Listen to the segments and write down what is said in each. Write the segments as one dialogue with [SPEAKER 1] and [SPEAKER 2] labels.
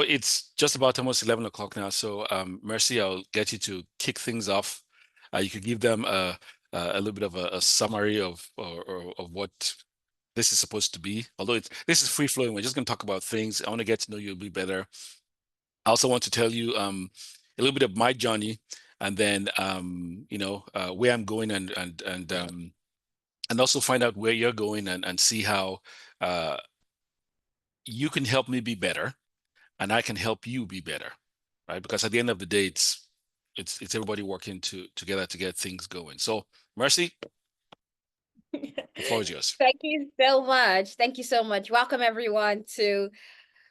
[SPEAKER 1] It's just about almost 11 o'clock now. So, Mercy, I'll get you to kick things off. You could give them a little bit of a summary of what this is supposed to be. Although this is free flowing, we're just going to talk about things. I want to get to know you a bit better. I also want to tell you a little bit of my journey, and then where I'm going, and also find out where you're going, and see how uh, you can help me be better and I can help you be better, right? Because at the end of the day, it's everybody working together to get things going. So, Mercy, the floor is yours.
[SPEAKER 2] Thank you so much. Thank you so much. Welcome everyone to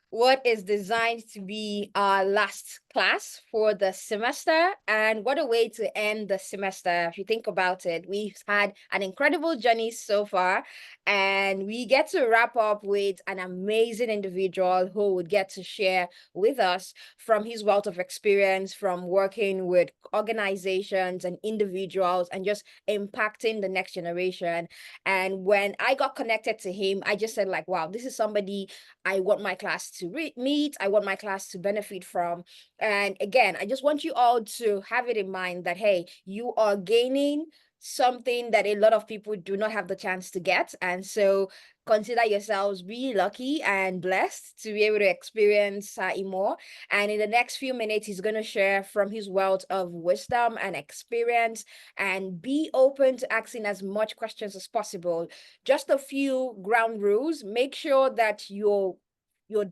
[SPEAKER 2] what is designed to be our last class for the semester. And what a way to end the semester. If you think about it, we've had an incredible journey so far, and we get to wrap up with an amazing individual who would get to share with us from his wealth of experience from working with organizations and individuals and just impacting the next generation. And when I got connected to him, I just said, like, wow, this is somebody I want my class to meet. I want my class to benefit from. And again, I just want you all to have it in mind that, hey, you are gaining something that a lot of people do not have the chance to get. And so consider yourselves really lucky and blessed to be able to experience Imo. And in the next few minutes, he's going to share from his wealth of wisdom and experience, and be open to asking as much questions as possible. Just a few ground rules. Make sure that your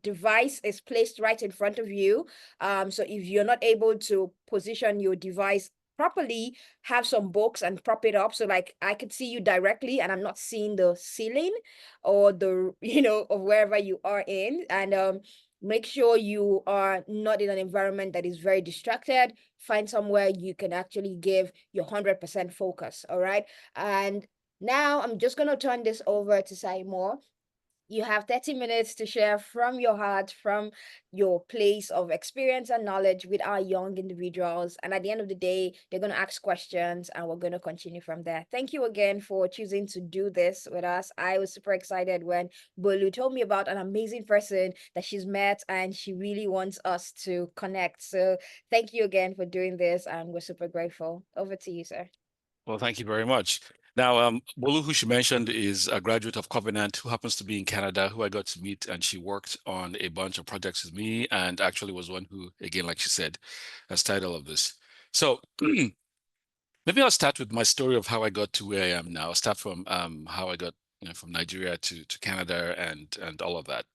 [SPEAKER 2] device is placed right in front of you. So if you're not able to position your device properly, have some books and prop it up so like I could see you directly and I'm not seeing the ceiling or the of wherever you are in. And make sure you are not in an environment that is very distracted. Find somewhere you can actually give your 100% focus. All right. And now I'm just going to turn this over to Saimo. You have 30 minutes to share from your heart, from your place of experience and knowledge with our young individuals. And at the end of the day, they're going to ask questions and we're going to continue from there. Thank you again for choosing to do this with us. I was super excited when Bolu told me about an amazing person that she's met and she really wants us to connect. So thank you again for doing this and we're super grateful. Over to you, sir.
[SPEAKER 1] Well, thank you very much. Now, Bolu, who she mentioned, is a graduate of Covenant who happens to be in Canada, who I got to meet, and she worked on a bunch of projects with me, and actually was one who, again, like she said, has title of this. So maybe I'll start with my story of how I got to where I am now. I'll start from how I got, from Nigeria to Canada and all of that.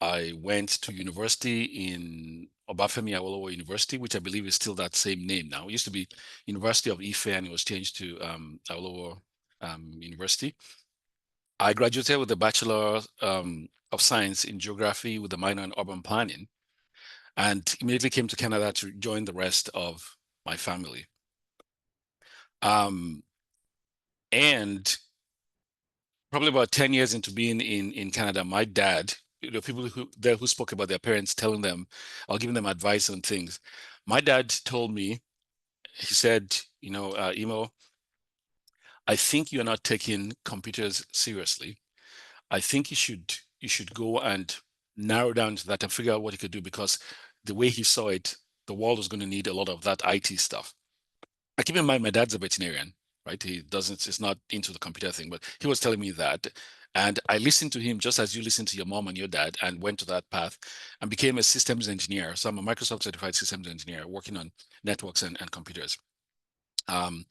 [SPEAKER 1] I went to university in Obafemi Awolowo University, which I believe is still that same name now. It used to be University of Ife, and it was changed to Awolowo University. I graduated with a Bachelor of Science in Geography with a minor in Urban Planning, and immediately came to Canada to join the rest of my family. And probably about 10 years into being in Canada, my dad, people who spoke about their parents telling them, I'll giving them advice on things. My dad told me, he said, Emo, I think you're not taking computers seriously. I think you should go and narrow down to that and figure out what you could do, because the way he saw it, the world was going to need a lot of that IT stuff. I keep in mind my dad's a veterinarian, right? He's not into the computer thing, but he was telling me that. And I listened to him just as you listened to your mom and your dad, and went to that path and became a systems engineer. So I'm a Microsoft certified systems engineer working on networks and computers. Um,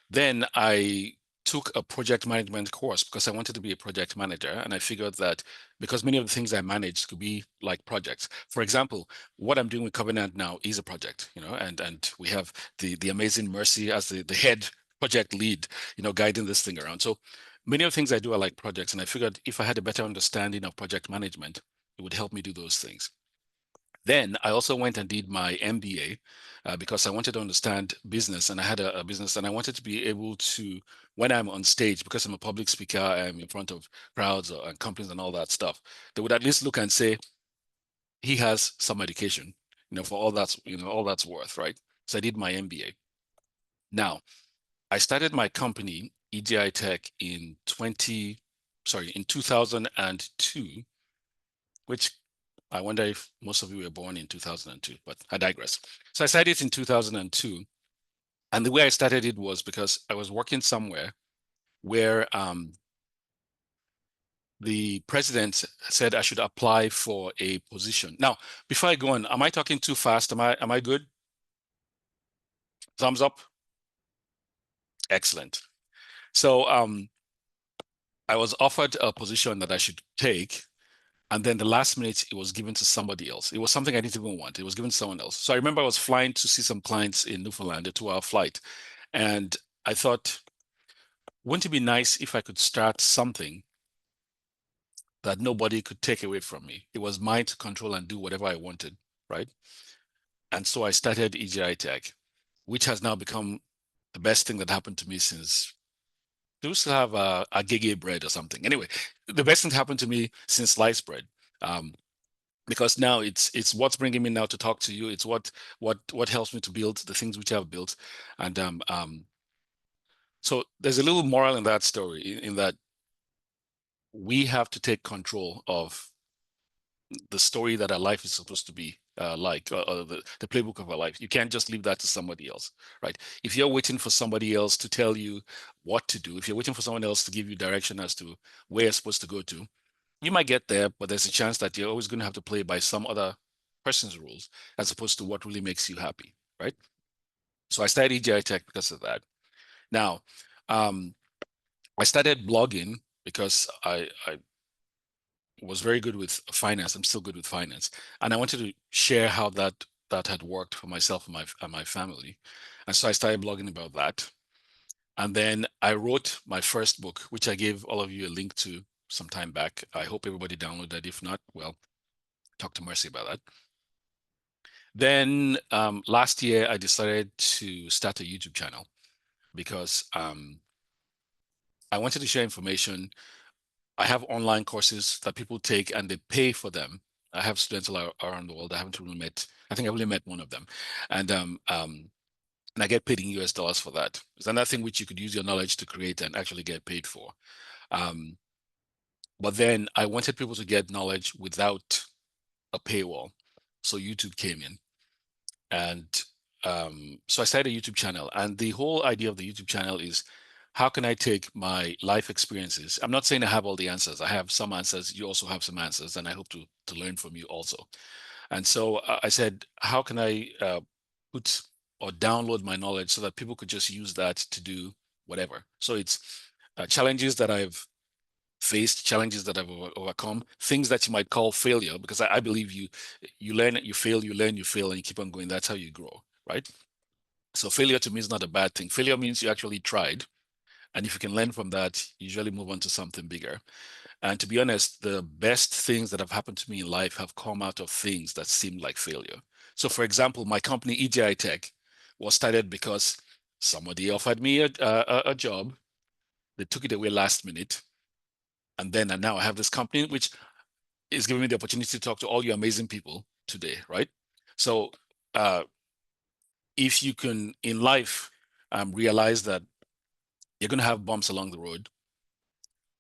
[SPEAKER 1] then I took a project management course because I wanted to be a project manager. And I figured that because many of the things I managed could be like projects. For example, what I'm doing with Covenant now is a project, and we have the amazing Mercy as the head project lead, guiding this thing around. So many of the things I do are like projects. And I figured if I had a better understanding of project management, it would help me do those things. Then I also went and did my MBA because I wanted to understand business, and I had a business, and I wanted to be able to, when I'm on stage, because I'm a public speaker, I'm in front of crowds and companies and all that stuff, they would at least look and say, he has some education, for all that's worth, right? So I did my MBA. Now, I started my company, EjiTech, in 2002, which I wonder if most of you were born in 2002, but I digress. So I started it in 2002. And the way I started it was because I was working somewhere where the president said I should apply for a position. Now, before I go on, am I talking too fast? Am I good? Thumbs up. Excellent. So I was offered a position that I should take, and then the last minute it was given to somebody else. It was something I didn't even want. It was given to someone else. So I remember I was flying to see some clients in Newfoundland, a 2-hour flight, and I thought, wouldn't it be nice if I could start something that nobody could take away from me? It was mine to control and do whatever I wanted, right? And so I started EjiTech, which has now become the best thing that happened to me since we used to have a gege bread or something. Anyway, the best thing happened to me since sliced bread. Um, because now it's what's bringing me now to talk to you. It's what helps me to build the things which I've built. And so there's a little moral in that story, in that we have to take control of the story that our life is supposed to be like, or the playbook of our life. You can't just leave that to somebody else, right? If you're waiting for somebody else to tell you what to do, if you're waiting for someone else to give you direction as to where you're supposed to go to, you might get there, but there's a chance that you're always going to have to play by some other person's rules as opposed to what really makes you happy, right? So I studied EjiTech because of that. Now, I started blogging because I was very good with finance. I'm still good with finance, and I wanted to share how that had worked for myself and my family. And so I started blogging about that. And then I wrote my first book, which I gave all of you a link to some time back. I hope everybody downloaded it. If not, well, talk to Mercy about that. Then last year, I decided to start a YouTube channel because I wanted to share information. I have online courses that people take and they pay for them. I have students all around the world. I haven't really met, I think I've only met one of them. And I get paid in US dollars for that. It's another thing which you could use your knowledge to create and actually get paid for. Um, but then I wanted people to get knowledge without a paywall. So YouTube came in. And so I started a YouTube channel. And the whole idea of the YouTube channel is, how can I take my life experiences? I'm not saying I have all the answers. I have some answers. You also have some answers, and I hope to learn from you also. And so I said, how can I put or download my knowledge so that people could just use that to do whatever? So it's challenges that I've faced, challenges that I've overcome, things that you might call failure, because I believe you learn, you fail, you learn, you fail, and you keep on going. That's how you grow, right? So failure to me is not a bad thing. Failure means you actually tried. And if you can learn from that, you usually move on to something bigger. And to be honest, the best things that have happened to me in life have come out of things that seemed like failure. So for example, my company, EjiTech, was started because somebody offered me a job. They took it away last minute. And now I have this company, which is giving me the opportunity to talk to all you amazing people today, right? So if you can, in life, realize that you're going to have bumps along the road,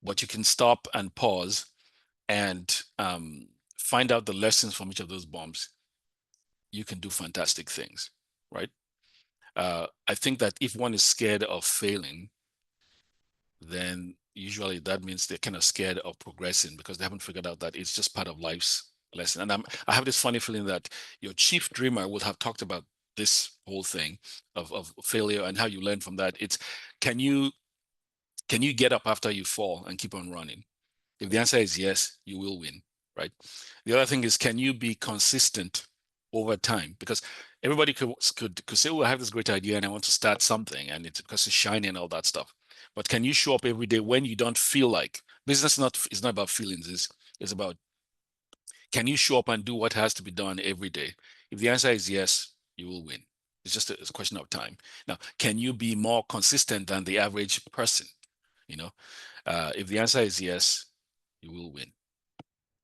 [SPEAKER 1] but you can stop and pause and find out the lessons from each of those bumps, you can do fantastic things, right? I think that if one is scared of failing, then usually that means they're kind of scared of progressing because they haven't figured out that it's just part of life's lesson. And I have this funny feeling that your chief dreamer would have talked about this whole thing of failure and how you learn from that. It's, can you get up after you fall and keep on running? If the answer is yes, you will win, right? The other thing is, can you be consistent over time? Because everybody could say, "Oh, I have this great idea and I want to start something," and it's because it's shiny and all that stuff. But can you show up every day when you don't feel like business? Is not about feelings. It's about, can you show up and do what has to be done every day? If the answer is yes, you will win. It's just a question of time. Now, can you be more consistent than the average person? You know, if the answer is yes, you will win,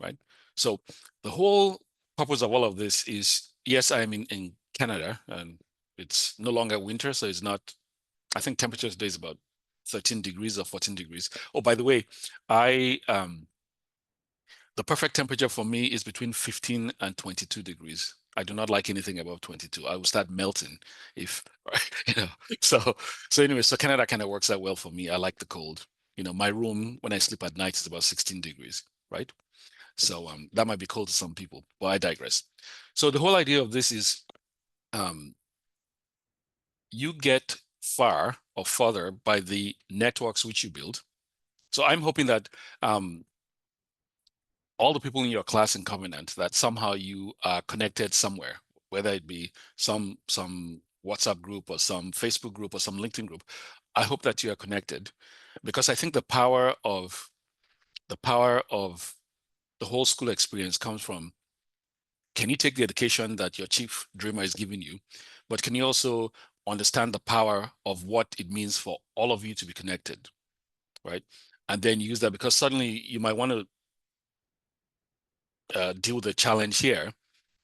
[SPEAKER 1] right? So the whole purpose of all of this is, yes, I'm in Canada and it's no longer winter, so it's not, I think temperature today is about 13 degrees or 14 degrees. Oh, by the way, I The perfect temperature for me is between 15 and 22 degrees. I do not like anything above 22. I will start melting if, you know, so, so anyway, so Canada kind of works out well for me. I like the cold. My room when I sleep at night is about 16 degrees, right? So that might be cold to some people, but I digress. So the whole idea of this is um, you get far or further by the networks which you build. So I'm hoping that all the people in your class in Covenant, that somehow you are connected somewhere, whether it be some WhatsApp group or some Facebook group or some LinkedIn group. I hope that you are connected, because I think the power of the whole school experience comes from, can you take the education that your chief dreamer is giving you, but can you also understand the power of what it means for all of you to be connected, right? And then use that, because suddenly you might want to deal with a challenge here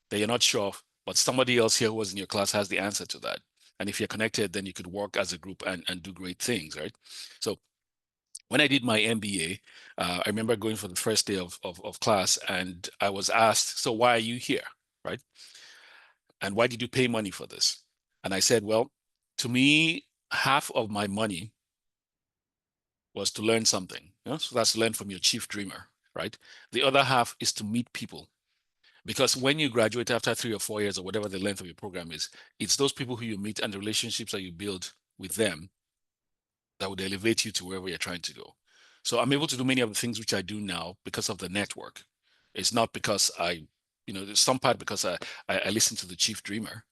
[SPEAKER 1] that you're not sure of, but somebody else here who was in your class has the answer to that. And if you're connected, then you could work as a group and do great things, right? So when I did my MBA, I remember going for the first day of class, and I was asked, so why are you here, right? And why did you pay money for this? And I said, well, to me, half of my money was to learn something. So that's to learn from your chief dreamer, right? The other half is to meet people. Because when you graduate after 3 or 4 years or whatever the length of your program is, it's those people who you meet and the relationships that you build with them that would elevate you to wherever you're trying to go. So I'm able to do many of the things which I do now because of the network. It's not because there's some part because I listen to the chief dreamer,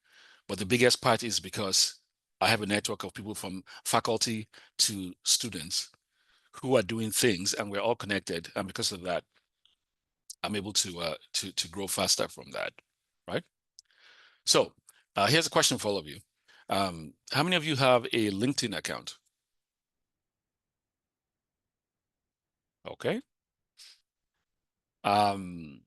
[SPEAKER 1] but the biggest part is because I have a network of people from faculty to students who are doing things, and we're all connected. And because of that, I'm able to grow faster from that, right? So here's a question for all of you. How many of you have a LinkedIn account? Okay. Um,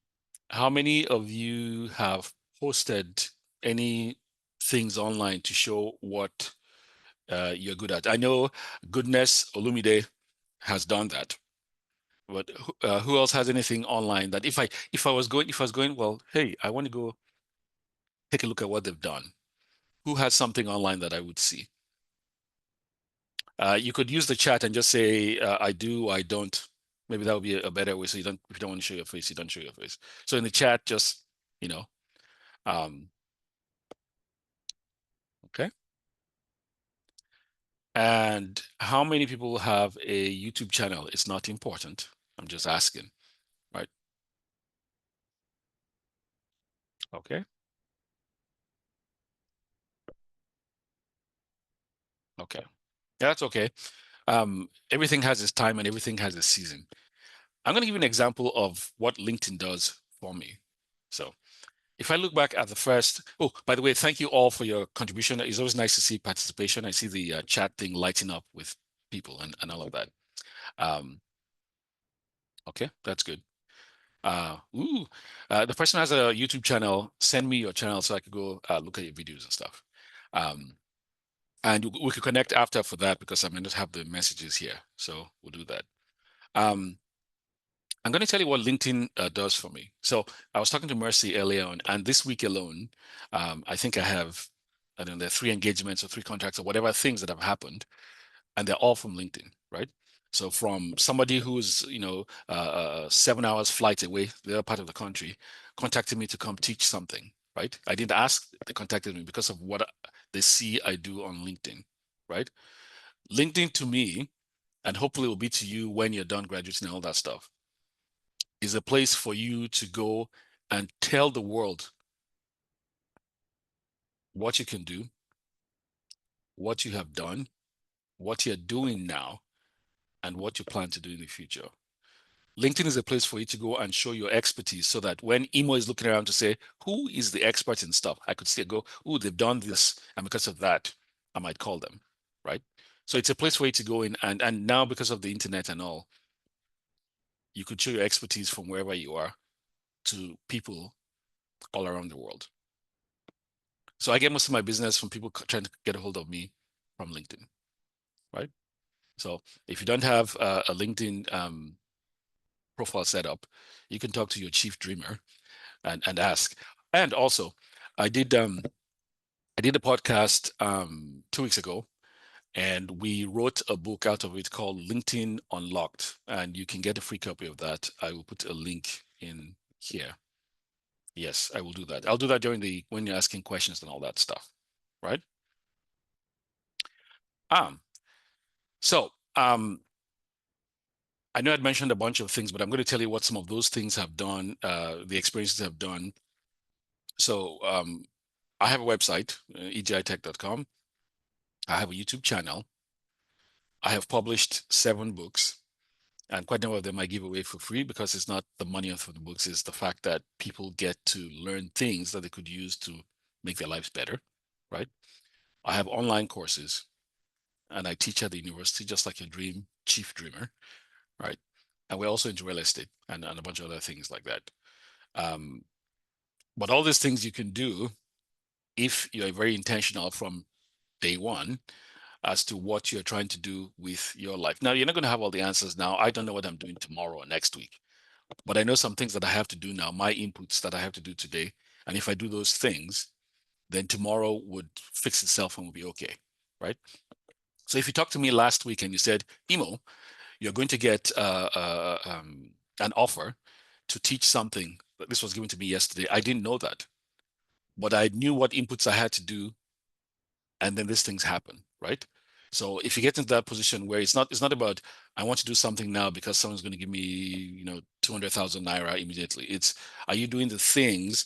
[SPEAKER 1] how many of you have posted any things online to show what you're good at? I know Goodness Olumide has done that, but who else has anything online that if I was going, well, hey, I want to go take a look at what they've done. Who has something online that I would see? You could use the chat and just say, I do, I don't. Maybe that would be a better way. So if you don't want to show your face, you don't show your face. So in the chat, just, you know, um, okay. And how many people have a YouTube channel? It's not important. I'm just asking, right? Okay. Okay. Yeah, that's okay. Everything has its time and everything has its season. I'm going to give you an example of what LinkedIn does for me. So if I look back at the first, oh, by the way, thank you all for your contribution. It's always nice to see participation. I see the chat thing lighting up with people and all of that. Um, okay, that's good. The person has a YouTube channel. Send me your channel so I could go look at your videos and stuff. Um, and we could connect after for that, because I may not have the messages here. So we'll do that. Um, I'm going to tell you what LinkedIn does for me. So I was talking to Mercy earlier on, and this week alone, I think I don't know, there are 3 engagements or 3 contracts or whatever things that have happened, and they're all from LinkedIn, right? So from somebody who's 7 hours flight away, the other part of the country, contacted me to come teach something, right? I didn't ask; they contacted me because of what they see I do on LinkedIn, right? LinkedIn to me, and hopefully it will be to you when you're done graduating and all that stuff, is a place for you to go and tell the world what you can do, what you have done, what you're doing now, and what you plan to do in the future. LinkedIn is a place for you to go and show your expertise, so that when Imo is looking around to say, who is the expert in stuff? I could say, go, oh, they've done this. And because of that, I might call them, right? So it's a place for you to go in. And now, because of the internet and all, you could show your expertise from wherever you are to people all around the world. So I get most of my business from people trying to get a hold of me from LinkedIn, right? So if you don't have a LinkedIn profile set up, you can talk to your chief dreamer and ask. And also, I did I did a podcast 2 weeks ago, and we wrote a book out of it called LinkedIn Unlocked, and you can get a free copy of that. I will put a link in here. Yes, I will do that. I'll do that during when you're asking questions and all that stuff, right? Um, so I know I'd mentioned a bunch of things, but I'm going to tell you what some of those things have done, the experiences have done. So I have a website, EjiTech.com. I have a YouTube channel. I have published 7 books, and quite a number of them I give away for free because it's not the money of the books, it's the fact that people get to learn things that they could use to make their lives better, right? I have online courses, and I teach at the university, just like your chief dreamer, right? And we're also into real estate and a bunch of other things like that. Um, but all these things you can do if you're very intentional from day one as to what you're trying to do with your life. Now, you're not going to have all the answers now. I don't know what I'm doing tomorrow or next week, but I know some things that I have to do now, my inputs that I have to do today. And if I do those things, then tomorrow would fix itself and will be okay, right? So if you talked to me last week and you said, Emo, you're going to get an offer to teach something. This was given to me yesterday. I didn't know that, but I knew what inputs I had to do, and then these things happen, right? So if you get into that position where it's not about I want to do something now because someone's going to give me 200,000 naira immediately. It's, are you doing the things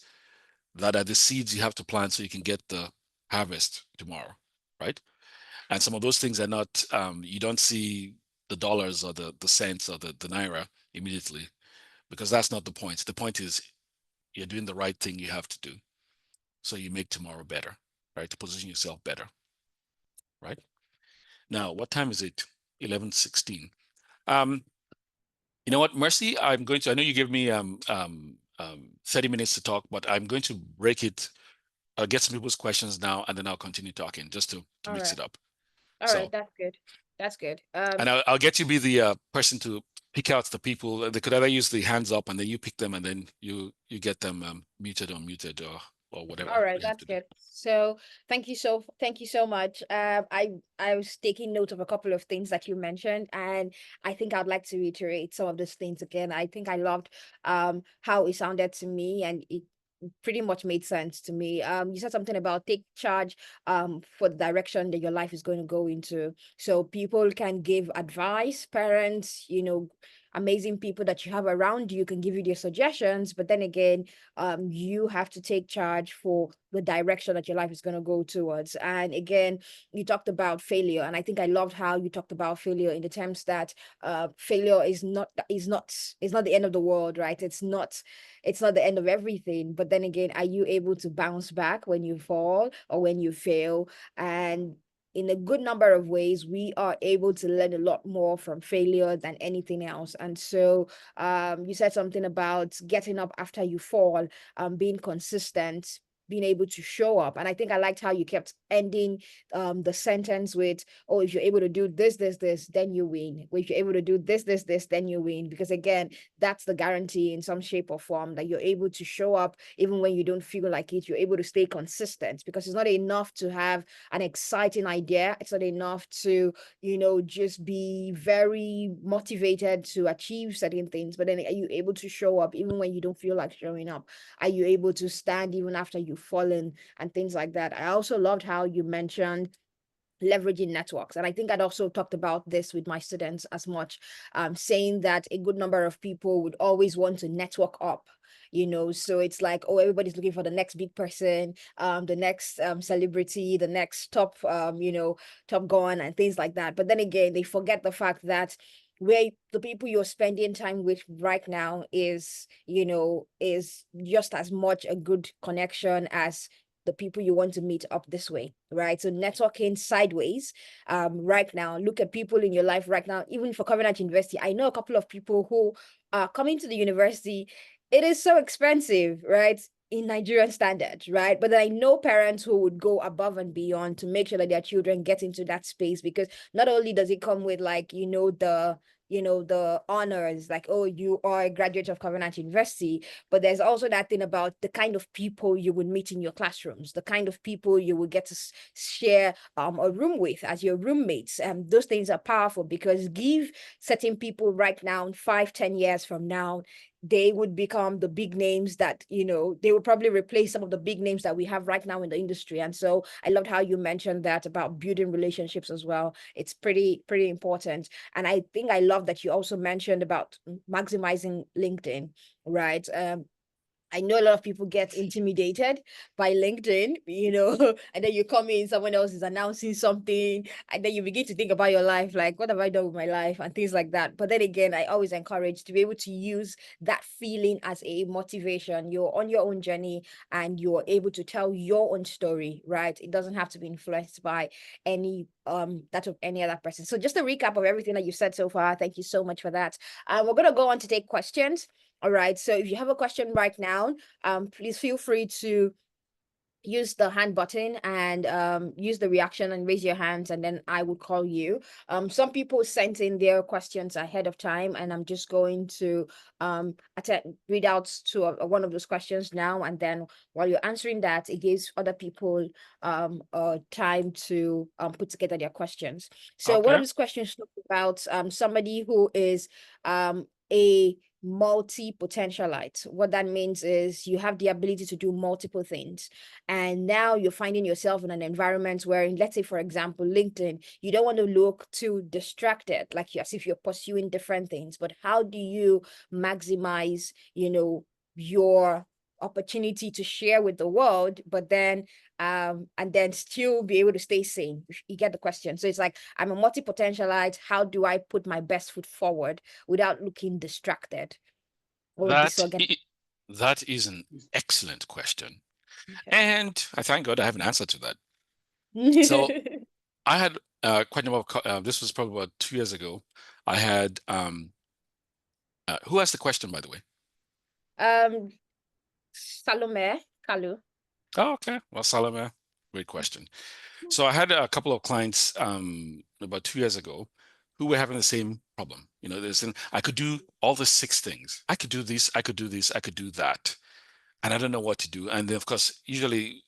[SPEAKER 1] that are the seeds you have to plant so you can get the harvest tomorrow, right? And some of those things are not, you don't see the dollars or the cents or the naira immediately, because that's not the point. The point is you're doing the right thing you have to do so you make tomorrow better, right? To position yourself better, right? Now, what time is it? 11:16. Um, you know what, Mercy, I know you gave me 30 minutes to talk, but I'm going to break it. I'll get some people's questions now, and then I'll continue talking just to
[SPEAKER 2] All
[SPEAKER 1] mix
[SPEAKER 2] right.
[SPEAKER 1] it up.
[SPEAKER 2] All right.
[SPEAKER 1] So,
[SPEAKER 2] That's good. That's good.
[SPEAKER 1] and I'll get you be the person to pick out the people. They could either use the hands up, and then you pick them, and then you get them muted or muted or whatever
[SPEAKER 2] All right,
[SPEAKER 1] you have
[SPEAKER 2] that's
[SPEAKER 1] to do.
[SPEAKER 2] good. So thank you so much. I was taking note of a couple of things that you mentioned, and I think I'd like to reiterate some of those things again. I think I loved how it sounded to me, and it pretty much made sense to me. You said something about take charge for the direction that your life is going to go into. So people can give advice, parents, amazing people that you have around you can give you their suggestions, but then again, you have to take charge for the direction that your life is going to go towards. And again, you talked about failure, and I think I loved how you talked about failure in the terms that failure is not the end of the world, right? It's not the end of everything, but then again, are you able to bounce back when you fall or when you fail? And in a good number of ways, we are able to learn a lot more from failure than anything else. And so you said something about getting up after you fall, being consistent, being able to show up. And I think I liked how you kept ending the sentence with, oh, if you're able to do this, then you win. Or if you're able to do this, then you win. Because again, that's the guarantee in some shape or form that you're able to show up even when you don't feel like it. You're able to stay consistent, because it's not enough to have an exciting idea. It's not enough to, just be very motivated to achieve certain things. But then are you able to show up even when you don't feel like showing up? Are you able to stand even after you've fallen and things like that? I also loved how you mentioned leveraging networks. And I think I'd also talked about this with my students as much, saying that a good number of people would always want to network up. So it's like, oh, everybody's looking for the next big person, the next celebrity, the next top, top gun and things like that. But then again, they forget the fact that where the people you're spending time with right now is just as much a good connection as the people you want to meet up this way, right? So networking sideways, right now, look at people in your life right now, even for Covenant University. I know a couple of people who are coming to the university. It is so expensive, right? In Nigerian standards, right? But I know parents who would go above and beyond to make sure that their children get into that space, because not only does it come with, like, the honors, like, oh, you are a graduate of Covenant University, but there's also that thing about the kind of people you would meet in your classrooms, the kind of people you would get to share a room with as your roommates. Those things are powerful, because give certain people right now, 5-10 years from now, they would become the big names that, they would probably replace some of the big names that we have right now in the industry. And so I loved how you mentioned that about building relationships as well. It's pretty important. And I think I love that you also mentioned about maximizing LinkedIn, right? I know a lot of people get intimidated by LinkedIn, and then you come in, someone else is announcing something, and then you begin to think about your life, like, what have I done with my life, and things like that. But then again, I always encourage to be able to use that feeling as a motivation. You're on your own journey and you're able to tell your own story, right? It doesn't have to be influenced by that of any other person. So just a recap of everything that you said so far. Thank you so much for that. We're gonna go on to take questions. All right. So if you have a question right now, please feel free to use the hand button and use the reaction and raise your hands, and then I will call you. Some people sent in their questions ahead of time, and I'm just going to read out to one of those questions now, and then while you're answering that, it gives other people time to put together their questions. So one of
[SPEAKER 1] Okay.
[SPEAKER 2] these questions talks about somebody who is a multi-potentialite. What that means is you have the ability to do multiple things, and now you're finding yourself in an environment where, let's say, for example, LinkedIn, you don't want to look too distracted, like as if you're pursuing different things. But how do you maximize, your opportunity to share with the world, but then and then still be able to stay sane? You get the question. So it's like, I'm a multi-potentialite. How do I put my best foot forward without looking distracted or
[SPEAKER 1] That
[SPEAKER 2] disorganized?
[SPEAKER 1] that is an excellent question.
[SPEAKER 2] Okay.
[SPEAKER 1] And I thank God I have an answer to that. So I had quite a number of, this was probably about 2 years ago. I had, who asked the question, by the way?
[SPEAKER 2] um Salome Kalu.
[SPEAKER 1] Oh, okay. Well, Salome, great question. So I had a couple of clients about 2 years ago who were having the same problem. I could do all the 6 things. I could do this, I could do this, I could do that. And I don't know what to do. And then, of course, usually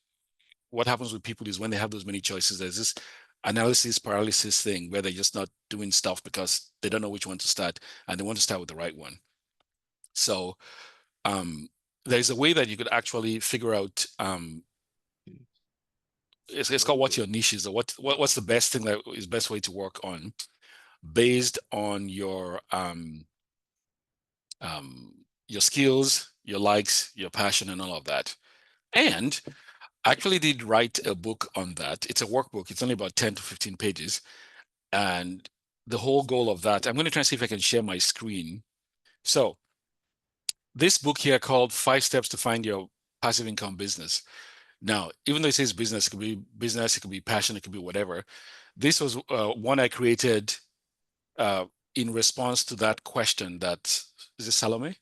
[SPEAKER 1] what happens with people is when they have those many choices, there's this analysis paralysis thing where they're just not doing stuff because they don't know which one to start, and they want to start with the right one. So there's a way that you could actually figure out, it's called what your niche is, or what's the best thing that is best way to work on based on your skills, your likes, your passion, and all of that. And I actually did write a book on that. It's a workbook. It's only about 10 to 15 pages. And the whole goal of that, I'm going to try and see if I can share my screen. So this book here called 5 Steps to Find Your Passive Income Business. Now, even though it says business, it could be business, it could be passion, it could be whatever. This was one I created in response to that question that, is it Salome?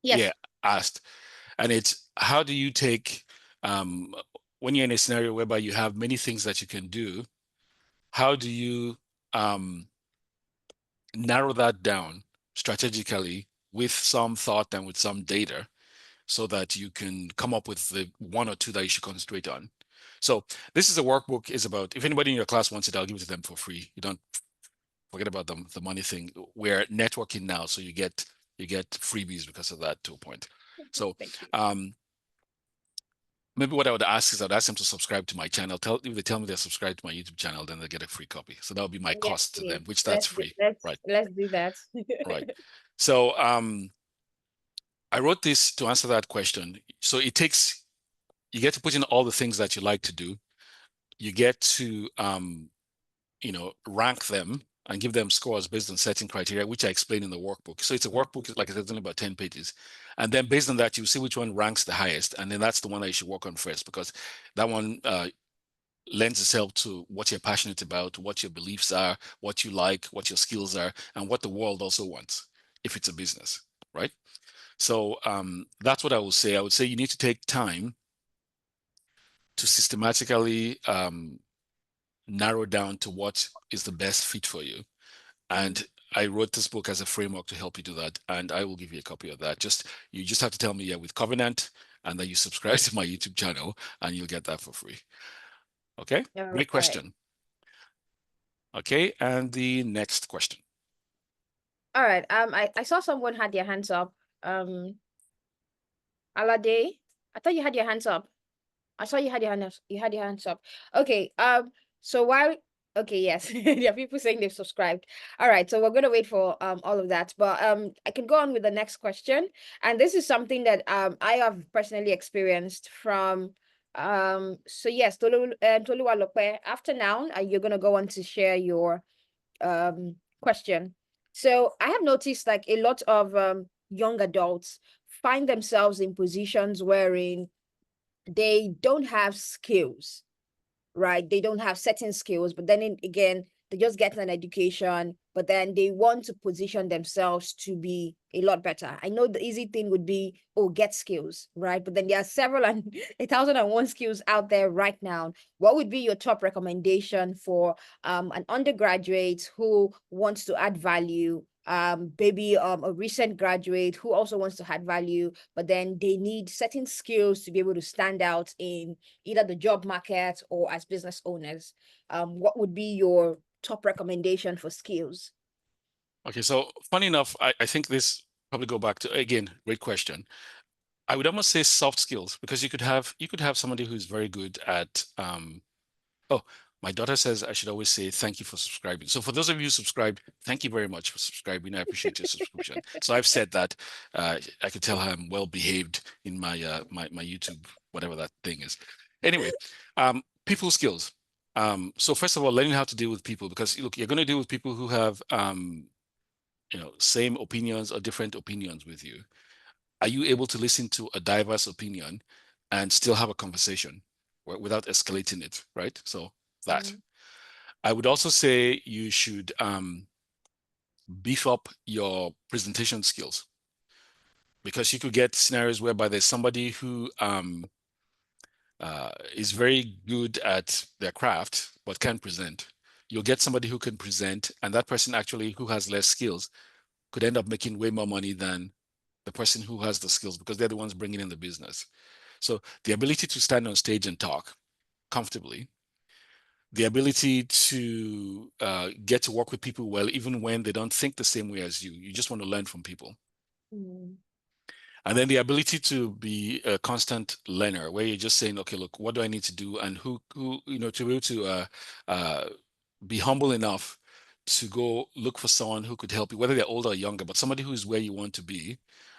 [SPEAKER 1] Yeah,
[SPEAKER 2] Yes.
[SPEAKER 1] asked. And it's, how do you take, um, when you're in a scenario whereby you have many things that you can do, how do you narrow that down strategically with some thought and with some data so that you can come up with the one or two that you should concentrate on? So this is a workbook. Is about, if anybody in your class wants it, I'll give it to them for free. You don't forget about the money thing. We're networking now, so you get freebies because of that, to a point. So
[SPEAKER 2] Thank you.
[SPEAKER 1] maybe what I would ask is I'd ask them to subscribe to my channel. If they tell me they're subscribed to my YouTube channel, then they get a free copy. So that would be my
[SPEAKER 2] Yes,
[SPEAKER 1] cost to them,
[SPEAKER 2] please.
[SPEAKER 1] which that's
[SPEAKER 2] Let's do,
[SPEAKER 1] free.
[SPEAKER 2] let's
[SPEAKER 1] Right.
[SPEAKER 2] let's do that.
[SPEAKER 1] Right. So I wrote this to answer that question. So you get to put in all the things that you like to do. You get to rank them and give them scores based on certain criteria, which I explain in the workbook. So it's a workbook, like I said, it's only about 10 pages. And then based on that, you see which one ranks the highest. And then that's the one that you should work on first, because that one lends itself to what you're passionate about, what your beliefs are, what you like, what your skills are, and what the world also wants if it's a business, right? So that's what I would say. I would say you need to take time to systematically narrow down to what is the best fit for you. And I wrote this book as a framework to help you do that, and I will give you a copy of that. You just have to tell me, yeah, with Covenant, and then you subscribe to my YouTube channel, and you'll get that for free. Okay,
[SPEAKER 2] All
[SPEAKER 1] great
[SPEAKER 2] right.
[SPEAKER 1] question. Okay, and the next question.
[SPEAKER 2] All right. I saw someone had their hands up. Alade, I thought you had your hands up. I saw you had your hands up. Okay. So why okay, yes. There are people saying they've subscribed. All right, so we're gonna wait for all of that. But I can go on with the next question. And this is something that I have personally experienced from so yes, Toluwalope, after now, you're gonna go on to share your question. So I have noticed like a lot of young adults find themselves in positions wherein they don't have skills, right? They don't have certain skills, but then again, they just get an education, but then they want to position themselves to be a lot better. I know the easy thing would be, oh, get skills, right? But then there are several and 1,001 skills out there right now. What would be your top recommendation for an undergraduate who wants to add value? Maybe a recent graduate who also wants to add value, but then they need certain skills to be able to stand out in either the job market or as business owners. What would be your top recommendation for skills?
[SPEAKER 1] Okay, so funny enough, I think this probably go back to, again, great question. I would almost say soft skills, because you could have somebody who's very good at oh, my daughter says I should always say thank you for subscribing. So for those of you who subscribed, thank you very much for subscribing. I appreciate your subscription. So I've said that. I could tell I'm well behaved in my YouTube, whatever that thing is. Anyway, people skills. So first of all, learning how to deal with people, because look, you're going to deal with people who have same opinions or different opinions with you. Are you able to listen to a diverse opinion and still have a conversation without escalating it, right? So that.
[SPEAKER 2] Mm,
[SPEAKER 1] I would also say you should beef up your presentation skills, because you could get scenarios whereby there's somebody who is very good at their craft but can't present. You'll get somebody who can present, and that person actually who has less skills could end up making way more money than the person who has the skills, because they're the ones bringing in the business. So the ability to stand on stage and talk comfortably, the ability to get to work with people well, even when they don't think the same way as you. You just want to learn from people.
[SPEAKER 2] mm,
[SPEAKER 1] And then the ability to be a constant learner, where you're just saying, okay, look, what do I need to do? And to be able to be humble enough to go look for someone who could help you, whether they're older or younger, but somebody who is where you want to be.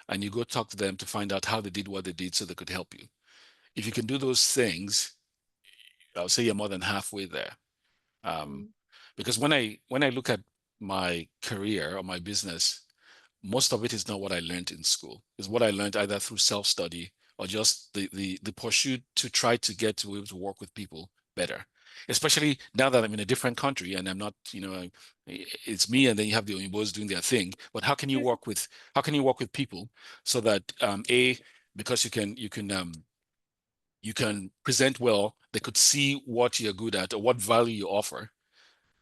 [SPEAKER 1] And you go talk to them to find out how they did what they did so they could help you. If you can do those things, I'll say you're more than halfway there. Um,
[SPEAKER 2] mm,
[SPEAKER 1] because when I look at my career or my business, most of it is not what I learned in school. It's what I learned either through self-study or just the pursuit to try to get to be able to work with people better. Especially now that I'm in a different country and I'm not, it's me and then you have the Oyinbos doing their thing. But how can you work with people so that because you can present well, they could see what you're good at or what value you offer,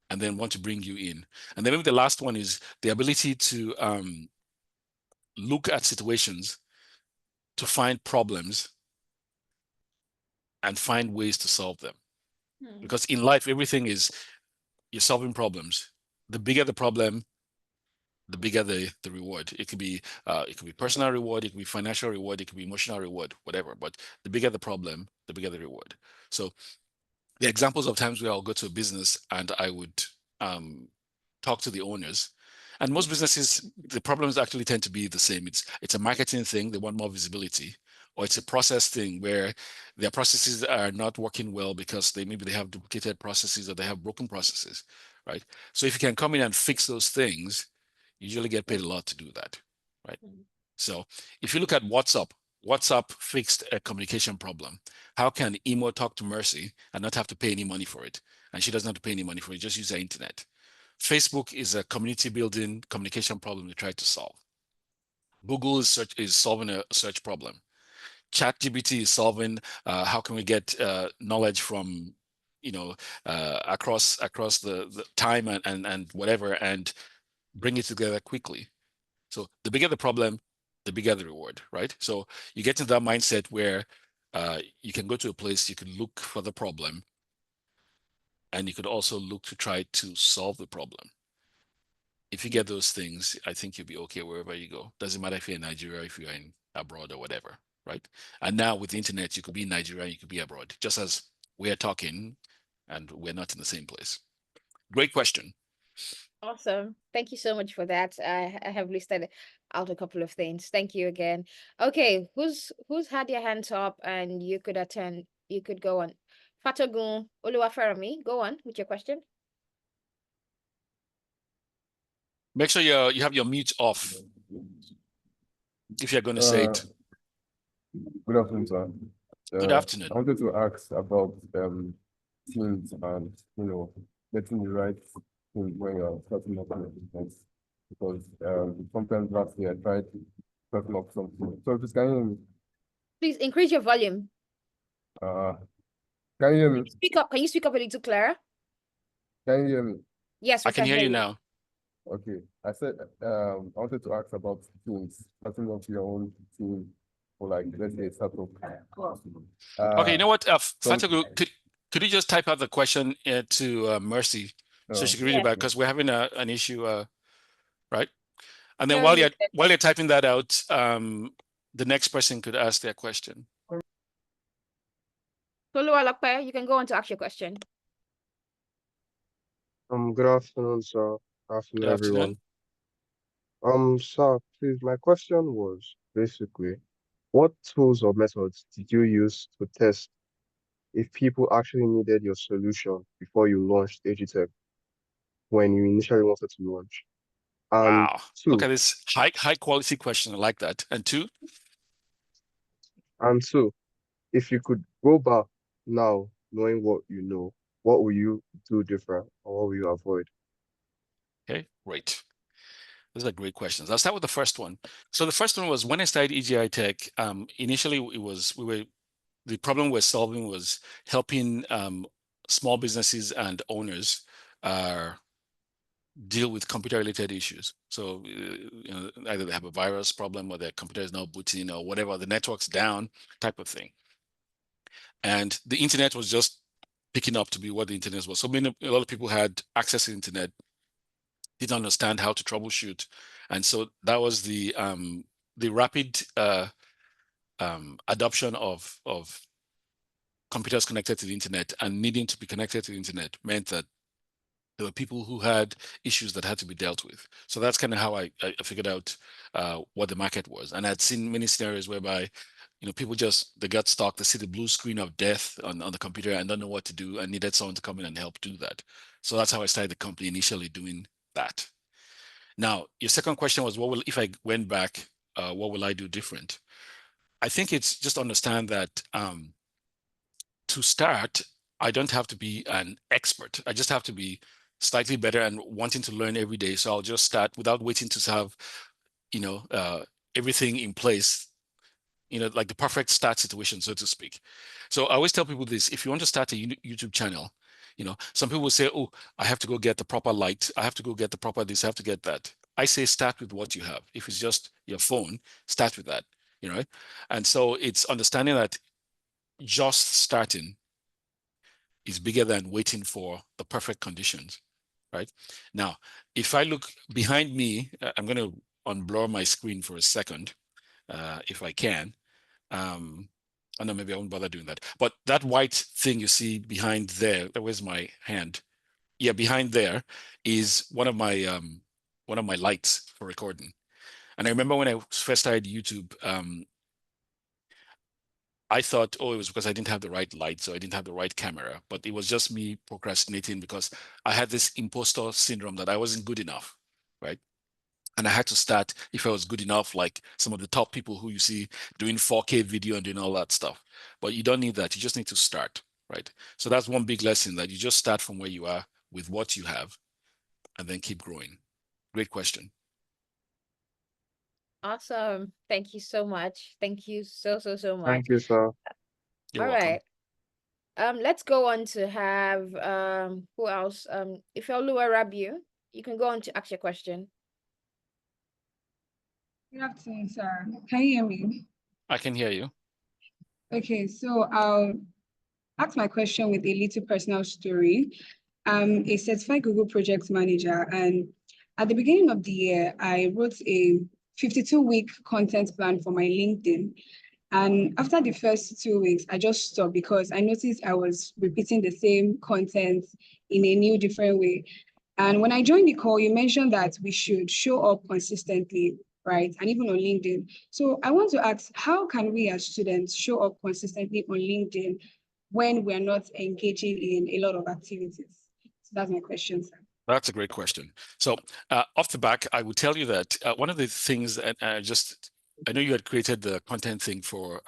[SPEAKER 1] and then want to bring you in. And then maybe the last one is the ability to look at situations to find problems and find ways to solve them.
[SPEAKER 2] mm,
[SPEAKER 1] Because in life, everything is you're solving problems. The bigger the problem, the bigger the reward. It could be personal reward, it could be financial reward, it could be emotional reward, whatever. But the bigger the problem, the bigger the reward. So the examples of times where I'll go to a business and I would talk to the owners. And most businesses, the problems actually tend to be the same. It's a marketing thing, they want more visibility, or it's a process thing where their processes are not working well because maybe they have duplicated processes or they have broken processes, right? So if you can come in and fix those things, you usually get paid a lot to do that, right?
[SPEAKER 2] mm,
[SPEAKER 1] So if you look at WhatsApp fixed a communication problem. How can Emo talk to Mercy and not have to pay any money for it? And she doesn't have to pay any money for it, just use the internet. Facebook is a community building communication problem they try to solve. Google is solving a search problem. ChatGPT is solving how can we get knowledge from across the time and whatever, and bring it together quickly. So the bigger the problem, the bigger the reward, right? So you get into that mindset where you can go to a place, you can look for the problem, and you could also look to try to solve the problem. If you get those things, I think you'll be okay wherever you go. Doesn't matter if you're in Nigeria, if you're in abroad or whatever, right? And now with the internet, you could be in Nigeria, you could be abroad, just as we're talking and we're not in the same place. Great question.
[SPEAKER 2] Awesome. Thank you so much for that. I have listed out a couple of things. Thank you again. Okay, who's had your hands up and you could attend, you could go on. Fatogun Oluwafermi, go on with your question.
[SPEAKER 1] Make sure you have your mute off if you're going to say it.
[SPEAKER 3] Good afternoon, sir.
[SPEAKER 1] Good afternoon.
[SPEAKER 3] I wanted to ask about teams and getting the right team when you're starting up a business, because sometimes last year I tried starting up something. So just
[SPEAKER 2] Please increase your volume.
[SPEAKER 3] can you hear me?
[SPEAKER 2] Speak up. Can you speak up a little clearer?
[SPEAKER 3] Can you hear me?
[SPEAKER 2] Yes,
[SPEAKER 1] I
[SPEAKER 2] we
[SPEAKER 1] can hear you now.
[SPEAKER 3] Okay. I said I wanted to ask about teams, starting up your own team for, like, let's say, startup.
[SPEAKER 1] Okay, you know what,
[SPEAKER 3] some-
[SPEAKER 1] Fatagu, could you just type out the question to Mercy so she can read it back, because we're having an issue, right? And then while you're typing that out, the next person could ask their question.
[SPEAKER 2] Toluwalope, you can go on to ask your question.
[SPEAKER 4] Good afternoon, sir.
[SPEAKER 1] Good afternoon.
[SPEAKER 4] Everyone. Sir, please, my question was basically, what tools or methods did you use to test if people actually needed your solution before you launched EjiTech when you initially wanted to launch? And
[SPEAKER 1] Wow.
[SPEAKER 4] two,
[SPEAKER 1] Look at this high quality question. I like that. And two,
[SPEAKER 4] if you could go back now, knowing what you know, what will you do different or what will you avoid?
[SPEAKER 1] okay, great. Those are great questions. I'll start with the first one. So the first one was when I started EjiTech, initially the problem we're solving was helping small businesses and owners deal with computer-related issues. So either they have a virus problem or their computer is not booting or whatever, the network's down, type of thing. And the internet was just picking up to be what the internet was. So a lot of people had access to the internet, didn't understand how to troubleshoot, and so that was the rapid adoption of computers connected to the internet and needing to be connected to the internet meant that there were people who had issues that had to be dealt with. So that's kind of how I figured out what the market was. And I'd seen many scenarios whereby, people they got stuck, they see the blue screen of death on the computer and don't know what to do and needed someone to come in and help do that. So that's how I started the company initially doing that. Now, your second question was, if I went back, what will I do different? I think it's just understand that to start, I don't have to be an expert. I just have to be slightly better and wanting to learn every day. So I'll just start without waiting to have, everything in place, like the perfect start situation, so to speak. So I always tell people this: if you want to start a YouTube channel, some people will say, oh, I have to go get the proper light. I have to go get the proper this, I have to get that. I say start with what you have. If it's just your phone, start with that, And so it's understanding that just starting is bigger than waiting for the perfect conditions, right? Now, if I look behind me, I'm going to unblur my screen for a second, if I can. I know maybe I won't bother doing that. But that white thing you see behind there, where's my hand? Yeah, behind there is one of my lights for recording. And I remember when I first started YouTube, I thought, oh, it was because I didn't have the right light, so I didn't have the right camera. But it was just me procrastinating because I had this imposter syndrome that I wasn't good enough, right? And I had to start if I was good enough, like some of the top people who you see doing 4K video and doing all that stuff. But you don't need that. You just need to start, right? So that's one big lesson, that you just start from where you are with what you have and then keep growing. Great question.
[SPEAKER 2] Awesome. Thank you so much. Thank you so much.
[SPEAKER 4] Thank you, sir.
[SPEAKER 1] You're
[SPEAKER 2] All
[SPEAKER 1] welcome.
[SPEAKER 2] right. Let's go on to have who else? Ifeoluwa Rabiu, you can go on to ask your question.
[SPEAKER 5] Good afternoon, sir. Can you hear me?
[SPEAKER 1] I can hear you.
[SPEAKER 5] Okay, so I'll ask my question with a little personal story. I'm a certified Google project manager, and at the beginning of the year, I wrote a 52-week content plan for my LinkedIn. And after the first 2 weeks, I just stopped because I noticed I was repeating the same content in a new, different way. And when I joined the call, you mentioned that we should show up consistently, right? And even on LinkedIn. So I want to ask, how can we as students show up consistently on LinkedIn when we're not engaging in a lot of activities? So that's my question, sir.
[SPEAKER 1] That's a great question. So off the back, I would tell you that one of the things, and I know you had created the content thing for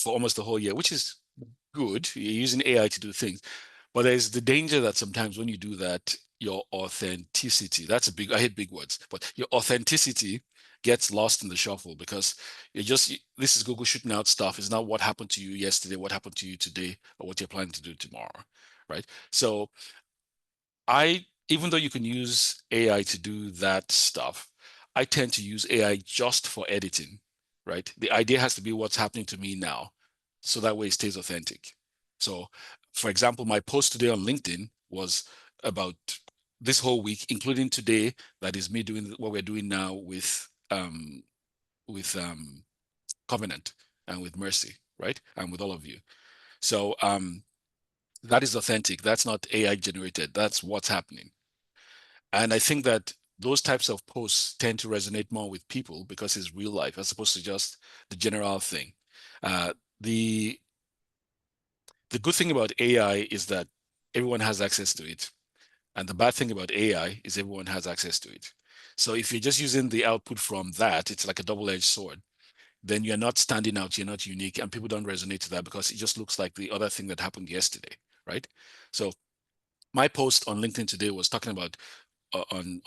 [SPEAKER 1] almost the whole year, which is good. You're using AI to do things, but there's the danger that sometimes when you do that, your authenticity, I hate big words, but your authenticity gets lost in the shuffle because this is Google shooting out stuff. It's not what happened to you yesterday, what happened to you today, or what you're planning to do tomorrow, right? So even though you can use AI to do that stuff, I tend to use AI just for editing, right? The idea has to be what's happening to me now, so that way it stays authentic. So, for example, my post today on LinkedIn was about this whole week, including today, that is me doing what we're doing now with Covenant and with Mercy, right? And with all of you. So that is authentic. That's not AI generated. That's what's happening. And I think that those types of posts tend to resonate more with people because it's real life as opposed to just the general thing. The good thing about AI is that everyone has access to it. And the bad thing about AI is everyone has access to it. So if you're just using the output from that, it's like a double-edged sword. Then you're not standing out, you're not unique, and people don't resonate to that because it just looks like the other thing that happened yesterday, right? So my post on LinkedIn today was talking about on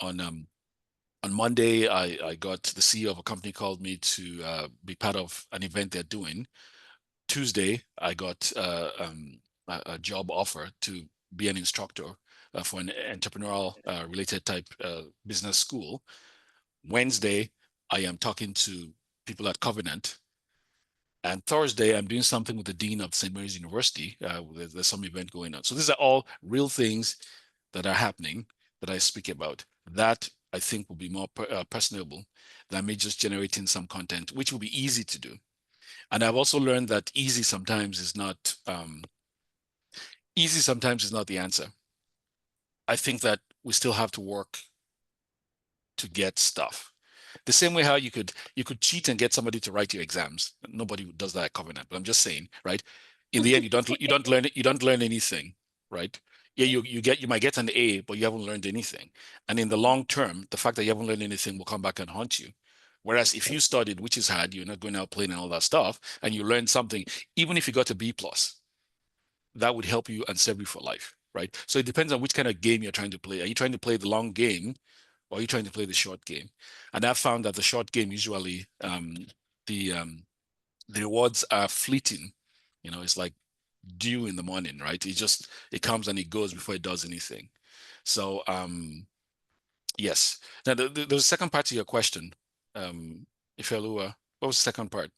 [SPEAKER 1] Monday, I got the CEO of a company called me to be part of an event they're doing. Tuesday, I got a job offer to be an instructor for an entrepreneurial related type business school. Wednesday, I am talking to people at Covenant. And Thursday, I'm doing something with the dean of St. Mary's University. There's some event going on. So these are all real things that are happening that I speak about. That I think will be more personable than me just generating some content, which will be easy to do. And I've also learned that easy sometimes is not the answer. I think that we still have to work to get stuff. The same way how you could cheat and get somebody to write your exams. Nobody does that at Covenant, but I'm just saying, right? In the end, you don't learn anything, right? Yeah, you might get an A, but you haven't learned anything. And in the long term, the fact that you haven't learned anything will come back and haunt you. Whereas if you studied, which is hard, you're not going out playing and all that stuff, and you learned something, even if you got a B plus, that would help you and serve you for life, right? So it depends on which kind of game you're trying to play. Are you trying to play the long game, or are you trying to play the short game? And I've found that the short game usually the rewards are fleeting. It's like dew in the morning, right? It comes and it goes before it does anything. So yes. Now there's a second part to your question, Ifeoluwa. What was the second part?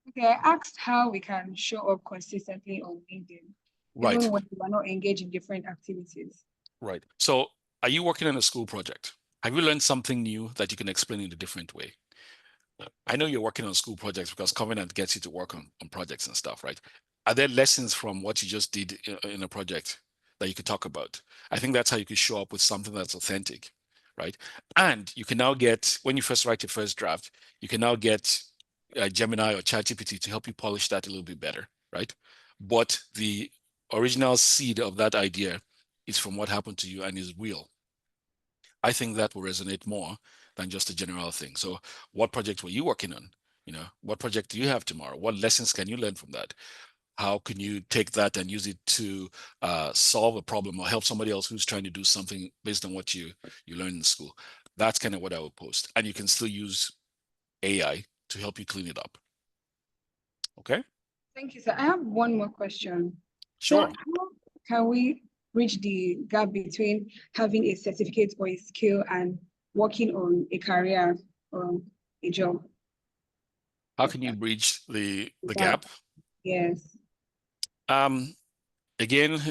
[SPEAKER 5] Okay, I asked how we can show up consistently on LinkedIn,
[SPEAKER 1] Right,
[SPEAKER 5] even when we are not engaged in different activities.
[SPEAKER 1] right. So are you working on a school project? Have you learned something new that you can explain in a different way? I know you're working on school projects because Covenant gets you to work on projects and stuff, right? Are there lessons from what you just did in a project that you could talk about? I think that's how you could show up with something that's authentic, right? And you can now get, when you first write your first draft, you can now get Gemini or ChatGPT to help you polish that a little bit better, right? But the original seed of that idea is from what happened to you and is real. I think that will resonate more than just a general thing. So what project were you working on? What project do you have tomorrow? What lessons can you learn from that? How can you take that and use it to solve a problem or help somebody else who's trying to do something based on what you learned in school? That's kind of what I would post. And you can still use AI to help you clean it up. Okay?
[SPEAKER 5] Thank you, sir. I have one more question.
[SPEAKER 1] Sure.
[SPEAKER 5] So how can we bridge the gap between having a certificate or a skill and working on a career or a job?
[SPEAKER 1] How can you bridge the
[SPEAKER 5] Yeah.
[SPEAKER 1] gap?
[SPEAKER 5] Yes.
[SPEAKER 1] Again,